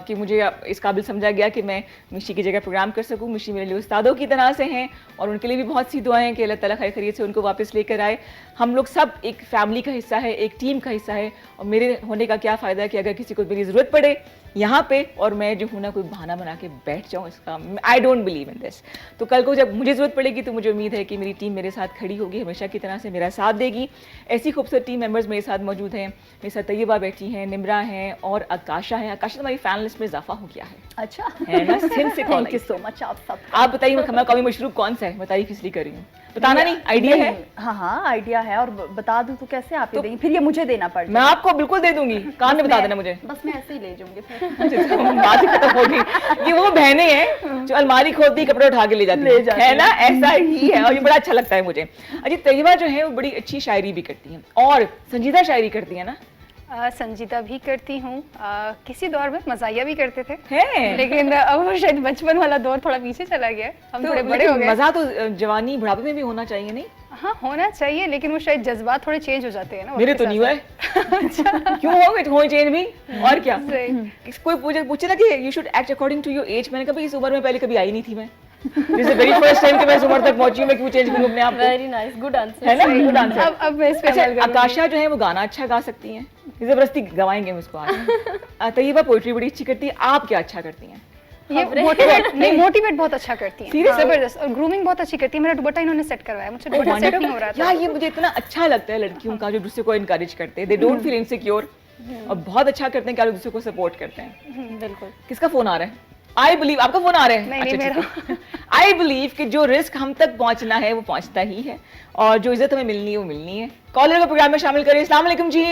कि मुझे इस काबिल समझा गया कि मैं मिशी की जगह प्रोग्राम कर सकूं। मिशी मेरे लिए उस्तादों की तरह से हैं और उनके लिए भी बहुत सी दुआएं कि अल्लाह ताला खैर खैरियत से उनको वापस लेकर आए। हम लोग सब एक फैमिली का हिस्सा है, एक टीम का हिस्सा है, और मेरे होने का क्या फ़ायदा है कि अगर किसी को मेरी ज़रूरत पड़े यहाँ पे, और मैं जो हूँ ना कोई बहाना बना के बैठ जाऊँ इसका, I don't believe in this. तो कल को जब मुझे ज़रूरत पड़ेगी तो मुझे उम्मीद है कि मेरी टीम मेरे साथ खड़ी होगी, हमेशा की तरह से मेरा साथ देगी। ऐसी खूबसूरत टीम मेंबर्स मेरे साथ मौजूद हैं। मेरे साथ तैयबा बैठी हैं, निम्रा हैं और आकाशा है। आकाशा तो हमारी फैन लिस्ट में इजाफा हो गया है, अच्छा, है ना? सिंध से call thank you so much आप सब। आप बताइए मैं कौमी मशरूब कौन सा है? बताइए किस लिए कर रही हूँ, बताना नहीं, आइडिया है? हाँ हाँ आइडिया है, और बता दूं तो कैसे आप ये देंगी, फिर ये मुझे देना पड़ मैं आपको बिल्कुल दे दूंगी, कान में बता देना मुझे। बस मैं ऐसे ही ले जाऊंगी फिर। बात ही खत्म हो गई। ये वो बहनें हैं जो अलमारी खोलती कपड़े उठा के ले जाती है ना, ऐसा ही है और ये बड़ा अच्छा लगता है मुझे। अजी तैयबा जो है वो बड़ी अच्छी शायरी भी करती हैं और संजीदा शायरी करती है ना? संजीदा भी करती हूँ, किसी दौर में मज़ाहिया भी करते थे है, लेकिन अब वो शायद बचपन वाला दौर थोड़ा पीछे चला गया, हम थोड़े बड़े हो गए। मजा तो जवानी बुढ़ापे में भी होना चाहिए नहीं? हाँ होना चाहिए, लेकिन वो शायद जज्बात थोड़े चेंज हो जाते हैं ना। मेरे तो नहीं हुए। क्यों हो चेंज भी? और क्या, कोई पूछे ना कि you should act according to your age, मैंने कहा इस उम्र में पहले कभी आई नहीं थी मैं, जैसे वेरी फर्स्ट टाइम कि मैं इस उम्र तक पहुंची हूं, मैं क्यों चेंज करूं अपने आप को? वेरी नाइस, गुड आंसर, है ना? Good answer. अब मैं इस पे अमल करूंगी। आकाशा जो है वो गाना अच्छा गा सकती हैं, जबरदस्ती गवाएंगे हम उसको आज। तैयबा पोइट्री बड़ी अच्छी करती है, आप क्या अच्छा करती हैं? ये मोटिवेट बहुत अच्छा करती हैं, Seriously? जबरदस्त, और ग्रूमिंग बहुत अच्छी करती है। मेरा दुपट्टा इन्होंने सेट करवाया, मुझे दुपट्टा सेट नहीं हो रहा था। यार ये मुझे इतना अच्छा लगता है लड़कियों का जो दूसरे को इनकरेज करते हैं, दे डोंट फील इनसिक्योर, और बहुत अच्छा करते हैं कि दूसरे को सपोर्ट करते हैं। बिल्कुल। किसका फोन आ रहा है? आई बिलीव आपका फोन आ रहा है? नहीं, मेरा। आई बिलीव कि जो रिस्क हम तक पहुंचना है वो पहुंचता ही है, और जो इज्जत हमें मिलनी है वो मिलनी है। कॉलर को प्रोग्राम में शामिल करें। अस्सलाम वालेकुम जी।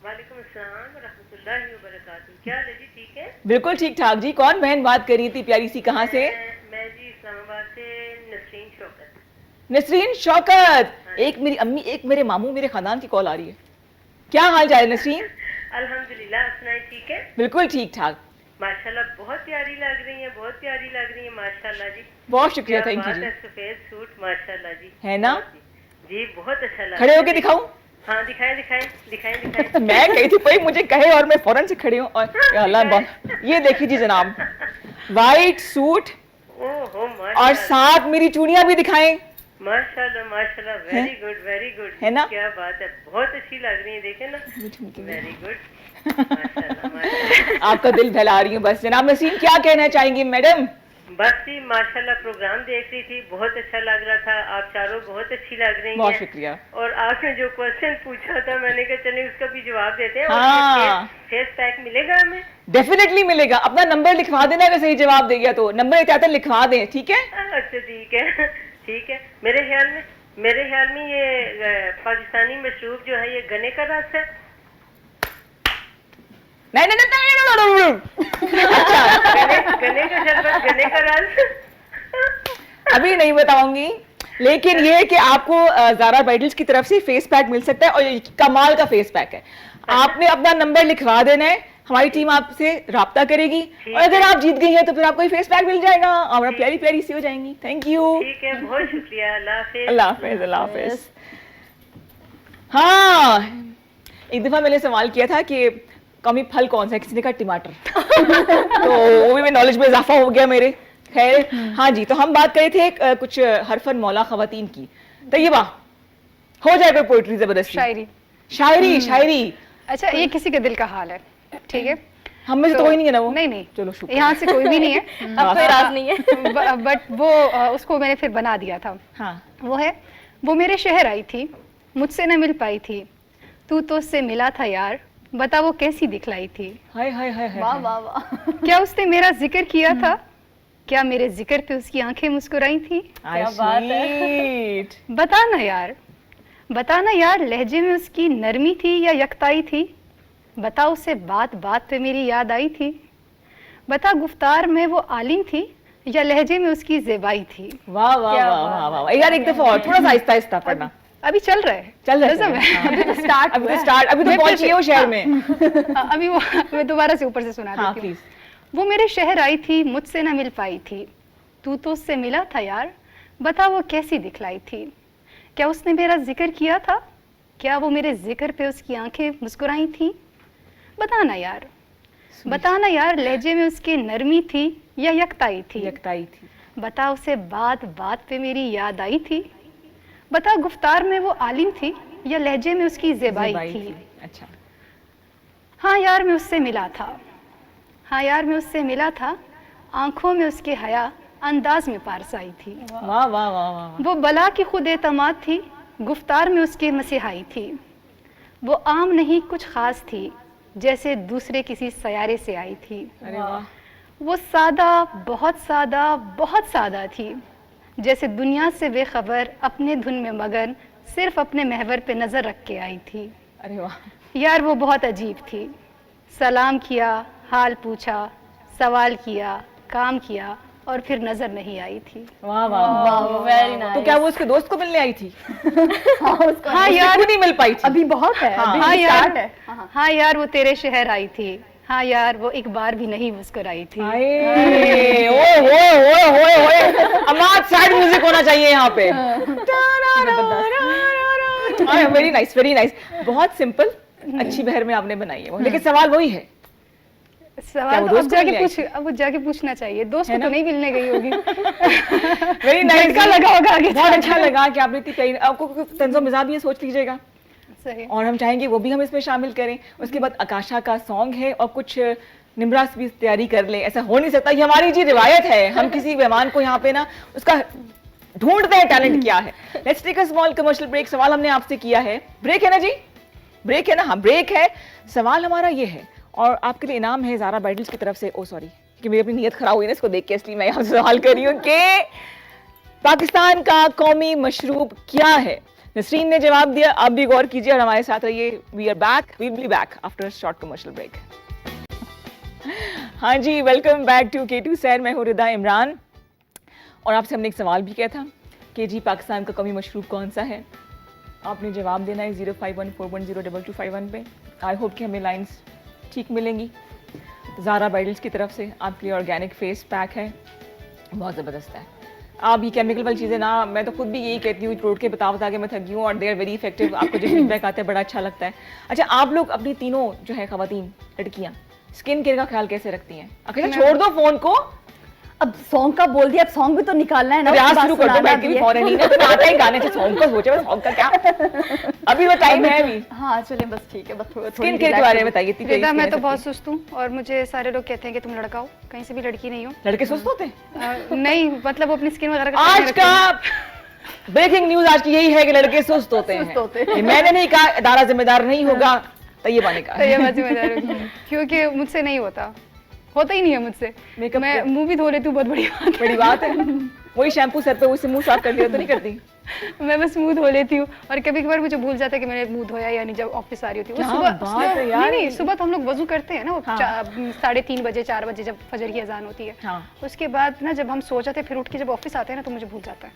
वालेकुम अस्सलाम व रहमतुल्लाहि व बरकातहू। क्या हाल है जी, ठीक है? बिल्कुल ठीक ठाक जी। कौन बहन बात कर रही थी प्यारी सी, कहाँ से? मैं जी इस्लामाबाद से नसरीन शौकत। नसरीन शौकत। एक मेरी अम्मी, एक मेरे मामू, मेरे खानदान की कॉल आ रही है। क्या हाल चाल है नसरीन? अल्हम्दुलिल्लाह, आप सुनाए ठीक है? बिल्कुल ठीक ठाक। माशाल्लाह बहुत प्यारी लग रही है, बहुत प्यारी लग रही है माशाल्लाह जी। बहुत शुक्रिया, क्या थैंक यू बात जी। है, सफेद सूट माशाल्लाह जी, है ना? जी बहुत अच्छा लग खड़े होके दिखाऊं? हाँ दिखाएं दिखाएं दिखाएं दिखाएं। मैं कही थी कोई मुझे कहे और मैं फौरन से खड़ी हूँ, और या अल्लाह बहुत। ये देखिए जी जनाब, वाइट सूट ओहो और माशाल्लाह, साथ मेरी चूड़ियां भी दिखाएं। माशाल्लाह माशाल्लाह, वेरी गुड वेरी गुड, है ना? क्या बात है, बहुत अच्छी लग रही है, देखे ना, वेरी गुड माशाल्लाह माशाल्लाह। आपका दिल बहला रही हूँ बस। जनाब नसीम क्या कहना चाहेंगी मैडम? बस जी माशाल्लाह, प्रोग्राम देख रही थी, बहुत अच्छा लग रहा था, आप चारों बहुत अच्छी लग रही बहुत हैं। शुक्रिया। और आपने जो क्वेश्चन पूछा था, मैंने कहा चलिए उसका भी जवाब देते हैं। हाँ। और फेस पैक मिलेगा हमें? डेफिनेटली मिलेगा। अपना नंबर लिखवा देना, अगर सही जवाब दे गया तो नंबर एहतियातन लिखवा दें, ठीक है? अच्छा ठीक है ठीक है। मेरे ख्याल में ये पाकिस्तानी मशरूब जो है ये गन्ने का रस है। नहीं नहीं नहीं, अच्छा, गन्ने का शरबत, गन्ने का रस। अभी नहीं बताऊंगी, लेकिन ये है कि आपको ज़ारा ब्राइडल्स की तरफ से फेस पैक मिल सकता है, और ये कमाल का फेस पैक है। आपने अपना नंबर लिखवा देना है, हमारी टीम आपसे राब्ता करेगी, और अगर आप जीत गई हैं तो फिर आपको ये फेस पैक मिल जाएगा और आप प्यारी प्यारी सी हो जाएंगी। Thank you. ठीक है, बहुत शुक्रिया, अल्लाह हाफिज। अल्लाह हाफिज, अल्लाह हाफिज। हाँ, एक दफा मैंने सवाल किया था कि कौमी फल कौन सा है, किसी ने कहा टमाटर। तो वो भी नॉलेज में इजाफा हो गया मेरे। खैर हाँ जी, तो हम बात कर रहे थे कुछ हरफन मौला खवातीन की। तैयबा हो जाएगा पोइट्री जबरदस्ती? शायरी शायरी। अच्छा, ये किसी के दिल का हाल है, ठीक है? हम में से तो कोई नहीं है ना वो? नहीं, चलो शुक्र। यहाँ से कोई भी नहीं है। अब कोई राज नहीं है। बट वो उसको मैंने फिर बना दिया था। हाँ। वो है, वो मेरे शहर आई थी, मुझसे न मिल पाई थी, तू तो उससे मिला था यार, बता वो कैसी दिखलाई थी। हाय हाय हाय हाय। वाह वाह वाह। क्या उसने मेरा जिक्र किया था, क्या मेरे जिक्र पे उसकी आंखें मुस्कुराई थी। क्या बात है। स्वीट। बताना यार लहजे में उसकी नरमी थी या यकताई थी, बता उसे बात बात पे मेरी याद आई थी, बता गुफ्तार में वो आलिम थी या लहजे में उसकी ज़ेबाई थी। वाह वाह वाह वाह वाह। यार एक दफा और थोड़ा सा आहिस्ता आहिस्ता पढ़ना। अभी चल रहा है, नज़म है। अभी तो स्टार्ट अभी तो पहुंची हो शहर में। अभी वो मैं दोबारा से ऊपर से सुना हाँ देती हूँ। प्लीज। वो मेरे शहर आई थी, मुझसे न मिल पाई थी, तू तो उससे मिला था यार, बता वो कैसी दिखलाई थी। क्या उसने मेरा जिक्र किया था, क्या वो मेरे जिक्र पे उसकी आंखें मुस्कुराई थी। बताना यार लहजे में उसकी नरमी थी या यकताई थी। बता उसे बात बात पे मेरी याद आई थी, बता गुफ्तार में वो आलिम थी या लहजे में उसकी ज़ेबाई थी। अच्छा। हाँ यार मैं उससे मिला था, हाँ यार मैं उससे मिला था, आंखों में उसके हया अंदाज में पारस आई थी। वाह वाह वाह वाह वाह। वो बला की खुद एतमाद थी, गुफ्तार में उसके मसीहाई थी। वो आम नहीं कुछ खास थी, जैसे दूसरे किसी सयारे से आई थी। अरे वाह। वो सादा बहुत सादा थी, जैसे दुनिया से बेखबर अपने धुन में मगन सिर्फ अपने महवर पे नजर रख के आई थी। अरे वाह। यार वो बहुत अजीब थी। सलाम किया, हाल पूछा, सवाल किया, काम किया और फिर नजर नहीं आई थी। वाह वाह। Very nice. तो क्या वो उसके दोस्त को मिलने आई थी? हाँ यार क्यों नहीं मिल पाई थी? अभी बहुत है, अभी हाँ यार, start है। हाँ यार वो तेरे शहर आई थी। हाँ यार वो एक बार भी नहीं मुस्कुराई थी। ओए ओए ओए ओए, अमाद सैड म्यूजिक होना चाहिए यहाँ पे। Very nice very nice. बहुत सिंपल, अच्छी बहर में आपने बनाई है वो, लेकिन सवाल वही है। सवाल वो तो दोस्त को मिलने आई अब वो जाके पूछना चाहिए। दोस्त को तो नहीं मिलने गई होगी। Very nice. झटका लगा होगा आगे बहुत अच्छा लगा कि आपने इतनी प्यारी, आपको तंज़ो मिज़ाज भी ये सोच लीजिएगा, सही। और हम चाहेंगे वो भी हम इसमें शामिल करें। उसके बाद आकाशा का सॉन्ग है और कुछ निम्रास भी तैयारी कर ले। ऐसा हो नहीं सकता, ये हमारी जी रिवायत है। हम किसी मेहमान को यहाँ पे ना उसका ढूंढते हैं टैलेंट क्या है। Let's take a small commercial break. सवाल हमने आपसे किया है, ब्रेक है ना जी? ब्रेक है ना? हाँ ब्रेक है। सवाल हमारा ये है और आपके लिए इनाम है ज़ारा ब्राइडल्स की तरफ से। ओ सॉरी कि मेरी अपनी नीयत खराब हुई ना इसको देख के, इसलिए मैं यहाँ से सवाल कर रही हूँ कि पाकिस्तान का कौमी मशरूब क्या है? नसरीन ने जवाब दिया, आप भी गौर कीजिए और हमारे साथ रहिए। We are back, we will be back after a short commercial break. हाँ जी, वेलकम बैक टू K2 सैर। मैं हूँ रिदा इमरान और आपसे हमने एक सवाल भी किया था कि जी पाकिस्तान का कौमी मशरूब कौन सा है? आपने जवाब देना है 0514102251 पे। आई होप कि हमें लाइंस ठीक मिलेंगी। ज़ारा ब्राइडल्स की तरफ से आपके लिए ऑर्गेनिक फेस पैक है, बहुत ज़बरदस्त है। आप ये केमिकल वाली चीज़ें ना, मैं तो खुद भी यही कहती हूँ, रोड के बता के मैं थक गई हूँ, और दे आर वेरी इफेक्टिव। आपको जो फीडबैक आता है बड़ा अच्छा लगता है। अच्छा, आप लोग अपनी तीनों जो है खवातीन लड़कियाँ स्किन केयर का ख्याल कैसे रखती हैं? अच्छा छोड़ दो फोन को, अब सॉन्ग का बोल दिया, अब सॉन्ग भी तो निकालना है ना। प्रयास उसके शुरू बाद कर दो, सुनाना बैठ के भी भी है। फौरन ही ना, तो आता है गाने से सॉन्ग का सोचे, बस सॉन्ग का क्या अभी वो टाइम है अभी। हाँ चलिए बस ठीक है, बस थोड़ा स्किन केयर के बारे में बताइए। इतनी रिदा प्यारी मैं skin तो है बहुत सबकी। सुस्त हूँ और मुझे सारे लोग कहते हैं कि तुम लड़का हो, कहीं से भी लड़की नहीं हो। लड़के सुस्त होते हैं? नहीं मतलब वो अपनी स्किन वगैरह का आज का ब्रेकिंग न्यूज आज की यही है कि लड़के सुस्त होते हैं। ये मैंने नहीं कहा, अदारा जिम्मेदार नहीं होगा, तैयबा ने कहा। ये बात जिम्मेदार होगी, क्योंकि मुझसे नहीं होता ही नहीं है मुझसे। Makeup मैं क्या? मुंह भी धो लेती हूँ, बहुत बड़ी बात है। बड़ी बात है। वही शैम्पू सर पे उससे मुंह साफ कर लिया तो नहीं करती? मैं बस मुंह धो लेती हूँ और कभी कभार मुझे भूल जाता है कि मैंने मुंह धोया या नहीं, जब ऑफिस आ रही होती हूँ। क्या सुबह बात है सुबह यार। नहीं, सुबह तो हम लोग वजू करते हैं ना, वो हाँ। 3:30 बजे 4 बजे जब फजर की अजान होती है। हाँ। उसके बाद ना जब हम सो जाते हैं, फिर उठ के जब ऑफिस आते हैं ना तो मुझे भूल जाता है,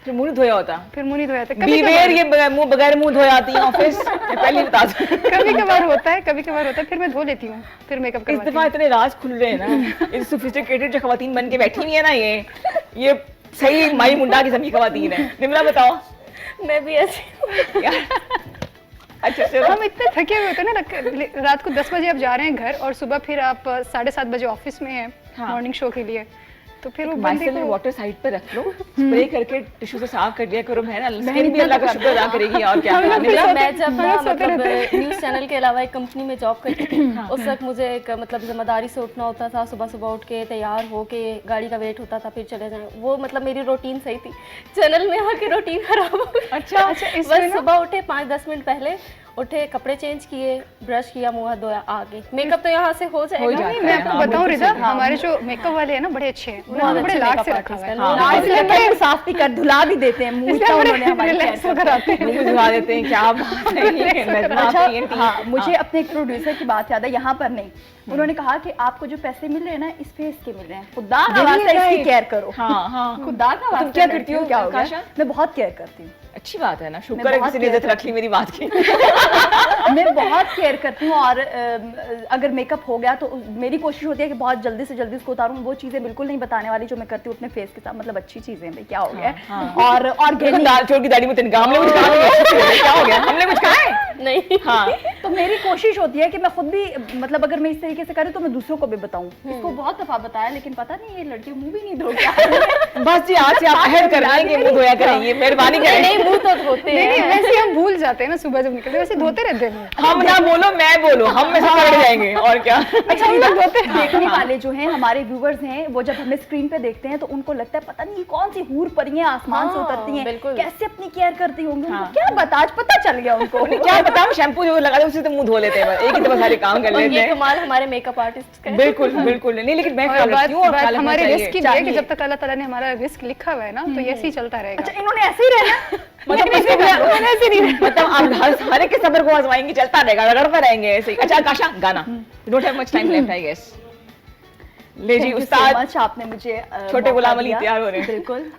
जो मुंह नहीं धोया होता। फिर मुंह नहीं धोया था। बीवेर ये मुंह बगैर मुंह धोए आती है ऑफिस, ये पहले ही बता दूं। कभी कभार होता है, फिर मैं धो लेती हूँ, फिर मेकअप इस करवाती दफा हूँ। इतने राज खुल रहे हैं ना, इस सोफिस्टिकेटेड जो खवातीन बन के बैठी हुई है ना, ये सही माई मुंडा की सभी खवातीन है। निमरा बताओ। मैं भी ऐसी हूँ। यार अच्छा चलो। हम इतने थके हुए होते हैं ना, रात को 10 बजे आप जा रहे हैं घर और सुबह फिर आप 7:30 बजे ऑफिस में हैं हाँ। मॉर्निंग शो के लिए, तो फिर वो बंदे माइसेलर को वाटर साइड पे रख लो, स्प्रे करके टिश्यू से साफ कर दिया करो, है ना, स्किन भी अल्लाह का शुक्र अदा करेगी। और क्या निमरा? मैं जब ना सोते मतलब रहते न्यूज़ चैनल के अलावा एक कंपनी में जॉब करती थी, उस वक्त मुझे एक मतलब जिम्मेदारी से उठना होता था, सुबह सुबह उठ के तैयार हो के गाड़ी का वेट होता था, फिर चले जाएं। वो मतलब मेरी रूटीन सही थी। चैनल में आके रूटीन खराब हो गई। अच्छा इसमें बस ना सुबह उठे 5-10 मिनट पहले उठे, कपड़े चेंज किए, ब्रश किया, मुंह हाथ धोया, आगे मेकअप तो यहाँ से हो जाएगा। जाता नहीं, है, मैं आपको हाँ, बताऊं बिल्कुल रिदा, सही। हमारे जो मेकअप वाले हैं ना बड़े अच्छे हैं, उन्होंने बड़े अच्छे लाख makeup से रखा हुआ है। artist हैं। हाँ, इसलिए मैं साफ भी कर धुला भी देते हैं मुंह, इसलिए इतना बड़े उन्होंने हमारे relax care होकर आते हैं। मुंह भी धुला देते हैं, क्या बात है ये, नज़मा अच्छा आपकी ये हाँ, मुझे अपने एक प्रोड्यूसर की बात याद है, यहाँ पर नहीं, उन्होंने कहा कि आपको जो पैसे मिल रहे हैं ना इस फेस के मिल रहे हैं, खुदा का वास्ता इसकी केयर करो। हाँ हाँ। खुदा का वास्ता क्या करती हो, क्या हो गया? आकाशा? मैं बहुत केयर करती हूँ, अच्छी बात है ना, शुक्र है बहुत किसी ने इज्जत care रख ली मेरी बात की। मैं बहुत केयर करती हूँ। और अगर मेकअप हो गया तो मेरी कोशिश होती है कि बहुत जल्दी से जल्दी उसको उतारूँ। वो चीज़ें बिल्कुल नहीं बताने वाली जो मैं करती हूँ अपने फेस के साथ, मतलब अच्छी चीज़ें भाई क्या हो गया। हाँ। और दाल चोर की दाढ़ी में तिनका, हमने कुछ कहा नहीं, क्या हो गया, हमने कुछ कहा है? नहीं। हाँ तो मेरी कोशिश होती है कि मैं खुद भी मतलब अगर मैं इस तरीके से करूँ तो मैं दूसरों को भी बताऊं। इसको बहुत दफा बताया लेकिन पता नहीं ये लड़की मुंह भी नहीं धोती। बस जी आज से आप अहद कर रहे हैं कि मुंह धोया करेंगे, मेहरबानी करें। नहीं मुंह तो धोते नहीं हैं। वैसे हम भूल जाते हैं ना, सुबह जब निकलते हैं वैसे धोते रहते हैं। हम ना बोलो मैं बोलो, हम में से पकड़ जाएंगे और क्या। अच्छा हम लोग देखने वाले जो हैं हमारे व्यूवर्स हैं वो जब हमें स्क्रीन पे देखते हैं तो उनको लगता है पता नहीं ये कौन सी हूर परियां आसमान से उतरती हैं, बिल्कुल। कैसे अपनी केयर करती होंगी, उनको क्या बता, आज पता चल गया उनको। क्या बताऊं, शैम्पू जो लगा दे उसी से मुंह धो लेते हैं, बस एक ही दफा सारे काम कर और लेते ये हैं। कमाल हमारे मेकअप आर्टिस्ट का है। बिल्कुल बिल्कुल नहीं, लेकिन मैं और ख्याल रखती हूँ और बात ख्याल रखना हमारे चाहिए। रिस्क की भी है कि जब तक अल्लाह ताला ने हमारा रिस्क लिखा हुआ है ना तो ये ऐसे ही चलता रहेगा। अच्छा इन्होंने ऐसे ही रहना मतलब ऐसे नहीं मतलब आप हर एक के सब्र को आजमाएंगे, चलता रहेगा, रगड़ते रहेंगे ऐसे ही। अच्छा आकाशा गाना, we don't have much time left I guess. ले जी उस्ताद, मच आपने मुझे छोटे मौका गुलाम अली दिया। तैयार हो रहे हैं। बिल्कुल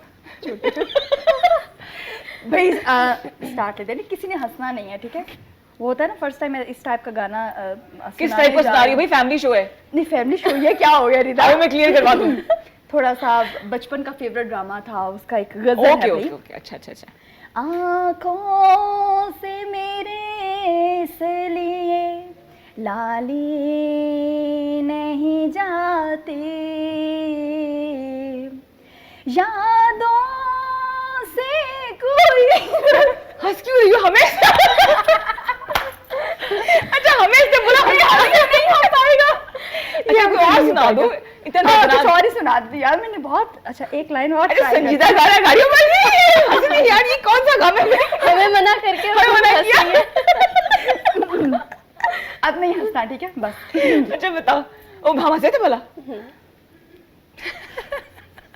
भाई स्टार्ट लेते हैं, किसी ने हंसना नहीं है, ठीक है? वो होता है ना फर्स्ट टाइम इस टाइप का गाना किस टाइप का सुना रही हो भाई, फैमिली शो है? नहीं फैमिली शो ये क्या हो गया रिदा? आओ मैं क्लियर करवा दूं। थोड़ा सा बचपन का फेवरेट ड्रामा था, उसका एक गजल है ओके भाई। ओके ओके, अच्छा अच्छा अच्छा। आँखों से मेरे इसलिए लाली नहीं जाती, यादों से कोई हंस क्यों रही हो हमें? अच्छा हमें से बोला भाई हंस नहीं हो पाएगा। अच्छा कोई और सुना दो, इतना कुछ और ही सुना दी यार मैंने, बहुत अच्छा एक लाइन और अरे try करते संजीदा गाना गा रही हो भाई, हंस नहीं यार, ये कौन सा गाना है? हमें मना करके हमें मना हंस किया। रही है। अब नहीं हंसना, ठीक है बस। अच्छा बताओ, ओ हम हंसे थे भला?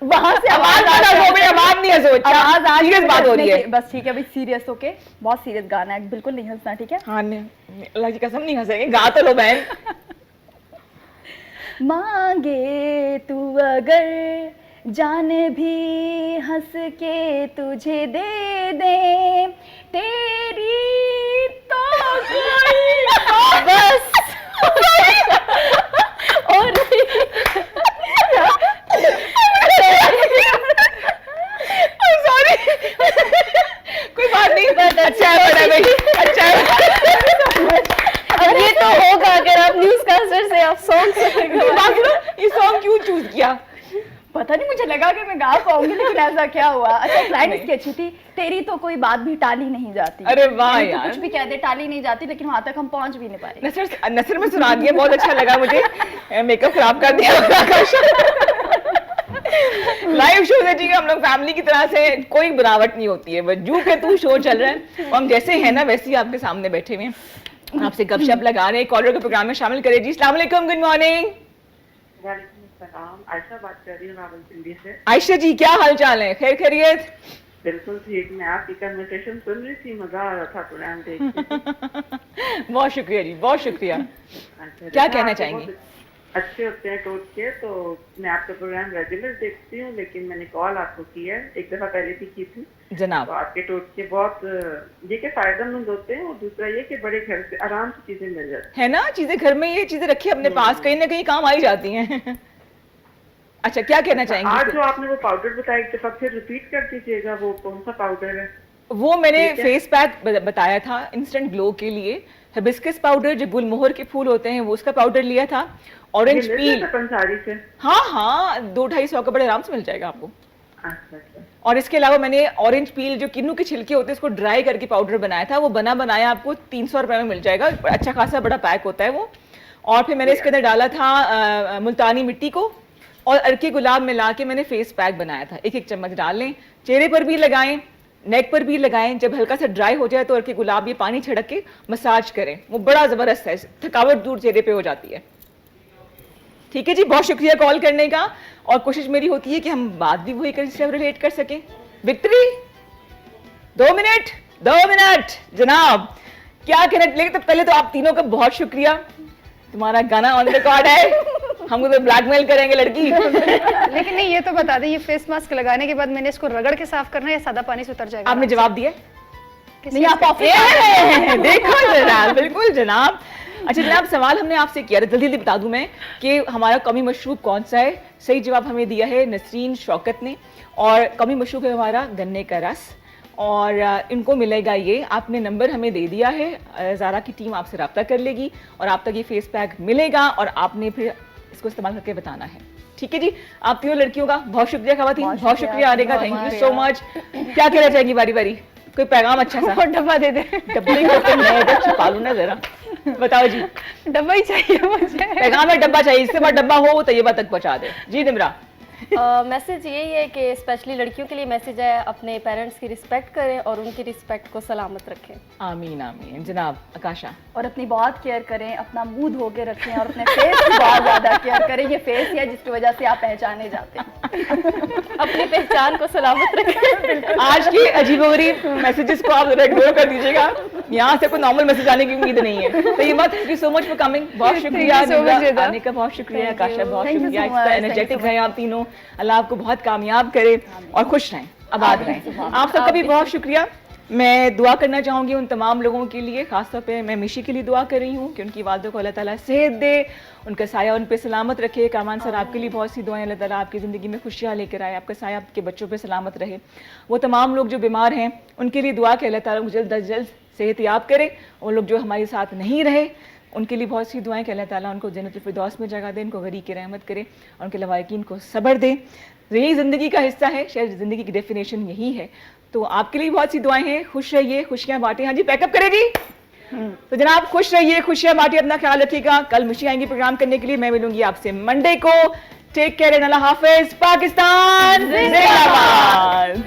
वहां से आवाज आ रहा है, आवाज नहीं हंसो, आवाज आ सीरियस बात हो रही है। बस ठीक है भाई, सीरियस होके, बहुत सीरियस गाना है, बिल्कुल नहीं हंसना, ठीक है? हाँ नहीं, अल्लाह की कसम नहीं हंसेंगे, गा तो लो बहन। मांगे तू अगर जान भी हंस के तुझे दे दे, तेरी तो कोई बस और सॉरी कोई बात नहीं, अच्छा है बड़ा भाई, अच्छा है। अब ये तो होगा अगर आप न्यूज़ कास्टर से आप सॉन्ग बात सुनो, ये सॉन्ग क्यों चूज किया? पता नहीं, मुझे लगा कि मैं गा पाऊंगी लेकिन ऐसा क्या हुआ। अच्छा लाइन इसकी अच्छी थी, तेरी तो कोई बात भी टाली नहीं जाती। अरे वाह यानी तू यार। कुछ भी कह दे टाली नहीं जाती, लेकिन वहां तक हम पहुंच भी नहीं पाए। नसर में सुना दिया, बहुत अच्छा लगा मुझे, मेकअप खराब कर दिया। लाइव शो है जी, हम लोग फैमिली की तरह से, कोई बनावट नहीं होती है, बस जू के तू शो चल रहा है और हम जैसे हैं ना वैसे ही आपके सामने बैठे हुए हैं, आपसे गपशप लगा रहे हैं। कॉलर के प्रोग्राम में शामिल करें जी। अस्सलाम वालेकुम, गुड मॉर्निंग। आयशा बात कर रही हूँ रावलपिंडी से। आयशा जी क्या हाल चाल है, खैर खैरियत? बिल्कुल ठीक, मैं आपकी कन्वर्सेशन सुन रही थी, मजा आ रहा था प्रोग्राम देख के। बहुत शुक्रिया जी, बहुत शुक्रिया। अच्छा, क्या देखा, कहना आपके चाहेंगी? बहुत अच्छे होते हैं टोटके, तो मैं आपका प्रोग्राम रेगुलर देखती हूँ, लेकिन मैंने कॉल आपको की है, एक दफा पहले भी की थी। तो जनाब आपके टोटके बहुत ये कि फायदेमंद होते हैं, और दूसरा ये कि बड़े घर से आराम से चीजें मिल जाती है ना, चीजें घर में ये चीजें रखी अपने पास, कहीं ना कहीं काम आ ही जाती हैं। अच्छा क्या कहना हैं। चाहेंगी? आज जो आपने वो पाउडर बताया, एक दफा फिर रिपीट कर दीजिएगा, वो कौन सा पाउडर है? वो मैंने ठीक है। फेस पैक बताया था इंस्टेंट ग्लो के लिए, हिबिस्कस पाउडर जो गुलमोहर के फूल होते हैं वो उसका पाउडर लिया था, ऑरेंज ये मिल पील। जाता पंसारी से? हाँ हाँ 200-250 का बड़े आराम से मिल जाएगा आपको। अच्छा अच्छा। और इसके अलावा मैंने ऑरेंज पील जो किन्नू के छिलके होते हैं उसको ड्राई करके पाउडर बनाया था, वो बना बनाया आपको 300 रुपए में मिल जाएगा, अच्छा खासा बड़ा पैक होता है वो। और फिर मैंने इसके अंदर डाला था मुल्तानी मिट्टी को और अरके गुलाब मिला के मैंने फेस पैक बनाया था, एक एक चम्मच डाल लें, चेहरे पर भी लगाएं, नेक पर भी लगाएं, जब हल्का सा ड्राई हो जाए तो अरके गुलाब ये पानी छिड़क के मसाज करें, वो बड़ा जबरदस्त है, थकावट दूर चेहरे पे हो जाती है। ठीक है जी, बहुत शुक्रिया कॉल करने का, और कोशिश मेरी होती है कि हम बात भी वही कर रिलेट कर सकें। विक्ट्री 2 मिनट जनाब, क्या कहना, लेकिन तो पहले तो आप तीनों का बहुत शुक्रिया, तुम्हारा गाना ऑन रिकॉर्ड है, हमको तो ब्लैकमेल करेंगे लड़की। लेकिन नहीं ये तो बता दें, ये फेस मास्क लगाने के बाद मैंने इसको रगड़ के साफ करना है या सादा पानी से उतर जाएगा? आपने जवाब दिया? नहीं आप ऑफिस देखो जनाब, बिल्कुल जनाब। अच्छा जनाब, सवाल हमने आपसे किया था, जल्दी जल्दी बता दूं मैं कि हमारा कौमी मशरूब कौन सा है। सही जवाब हमें दिया है नसरीन शौकत ने, और कौमी मशरूब है हमारा गन्ने का रस। और इनको मिलेगा ये, आपने नंबर हमें दे दिया है, ज़ारा की टीम आपसे रब्ता कर लेगी और आप तक ये फेस पैक मिलेगा और आपने फिर इसको इस्तेमाल करके बताना है। ठीक है जी, आप तीनों लड़कियों का बहुत शुक्रिया खवातीन, बहुत शुक्रिया आने का, थैंक यू सो मच। क्या कहना चाहेंगी बारी बारी, कोई पैगाम अच्छा सा? और डब्बा दे दे। डब्बे को मैं इधर छुपा लूं ना जरा, बताओ जी। डब्बा ही चाहिए मुझे। पैगाम में डब्बा चाहिए, इससे बाद डब्बा हो वो तैयबा तक पहुंचा दे। जी निम्रा। मैसेज यही है कि स्पेशली लड़कियों के लिए मैसेज है, अपने पेरेंट्स की रिस्पेक्ट करें और उनकी रिस्पेक्ट को सलामत रखें। आमीन आमीन। जनाब आकाशा। और अपनी बहुत केयर करें, अपना मुंह धो के रखें और अपने फेस की बहुत ज्यादा केयर करें। ये फेस है जिसकी वजह से आप पहचाने जाते हैं। अपनी पहचान को सलामत रखें। आज के अजीबोगरीब मैसेजेस को आप जरा इग्नोर कर दीजिएगा, यहाँ से कोई नॉर्मल मैसेज आने की उम्मीद नहीं है। तो ये बात, thank you so much for coming, बहुत शुक्रिया निम्रा, आने का बहुत शुक्रिया। आकाशा बहुत शुक्रिया, इस तरह एनर्जेटिक रहे आप तीनों, अल्लाह आपको बहुत कामयाब करे और खुश रहें, आबाद रहें। आप सबका भी बहुत शुक्रिया। मैं दुआ करना चाहूँगी उन तमाम लोगों के लिए, खासतौर पे मैं मिशी के लिए दुआ कर रही हूँ कि उनकी वालदों को अल्लाह ताला सेहत दे, उनका साया उन पे सलामत रखे। कामान सर आपके लिए बहुत सी दुआएं, अल्लाह ताला आपकी ज़िंदगी में खुशियाँ लेकर आए, आपका साया आपके बच्चों पे सलामत रहे। वो तमाम लोग जो बीमार हैं उनके लिए दुआ कि अल्लाह ताला मुझे जल्द अज जल्द सेहत याब करे। वो लोग जो हमारे साथ नहीं रहे उनके लिए बहुत सी दुआएं कि अल्लाह ताला उनको जन्नतुल फिरदौस में जगह दे, उनको गरी की रहमत करे और उनके लवाकिन को सब्र दे। यही ज़िंदगी का हिस्सा है, शायद ज़िंदगी की डेफिनेशन यही है। तो आपके लिए बहुत सी दुआएं हैं, खुश रहिए, खुशियाँ बांटें। हाँ जी, पैकअप करें जी। तो जनाब खुश रहिए, खुशियाँ बांटिए, अपना ख्याल रखिएगा। कल मिशी आएंगी प्रोग्राम करने के लिए, मैं मिलूंगी आपसे मंडे को। टेक केयर एंड अल्लाह हाफिज। पाकिस्तान जिंदाबाद।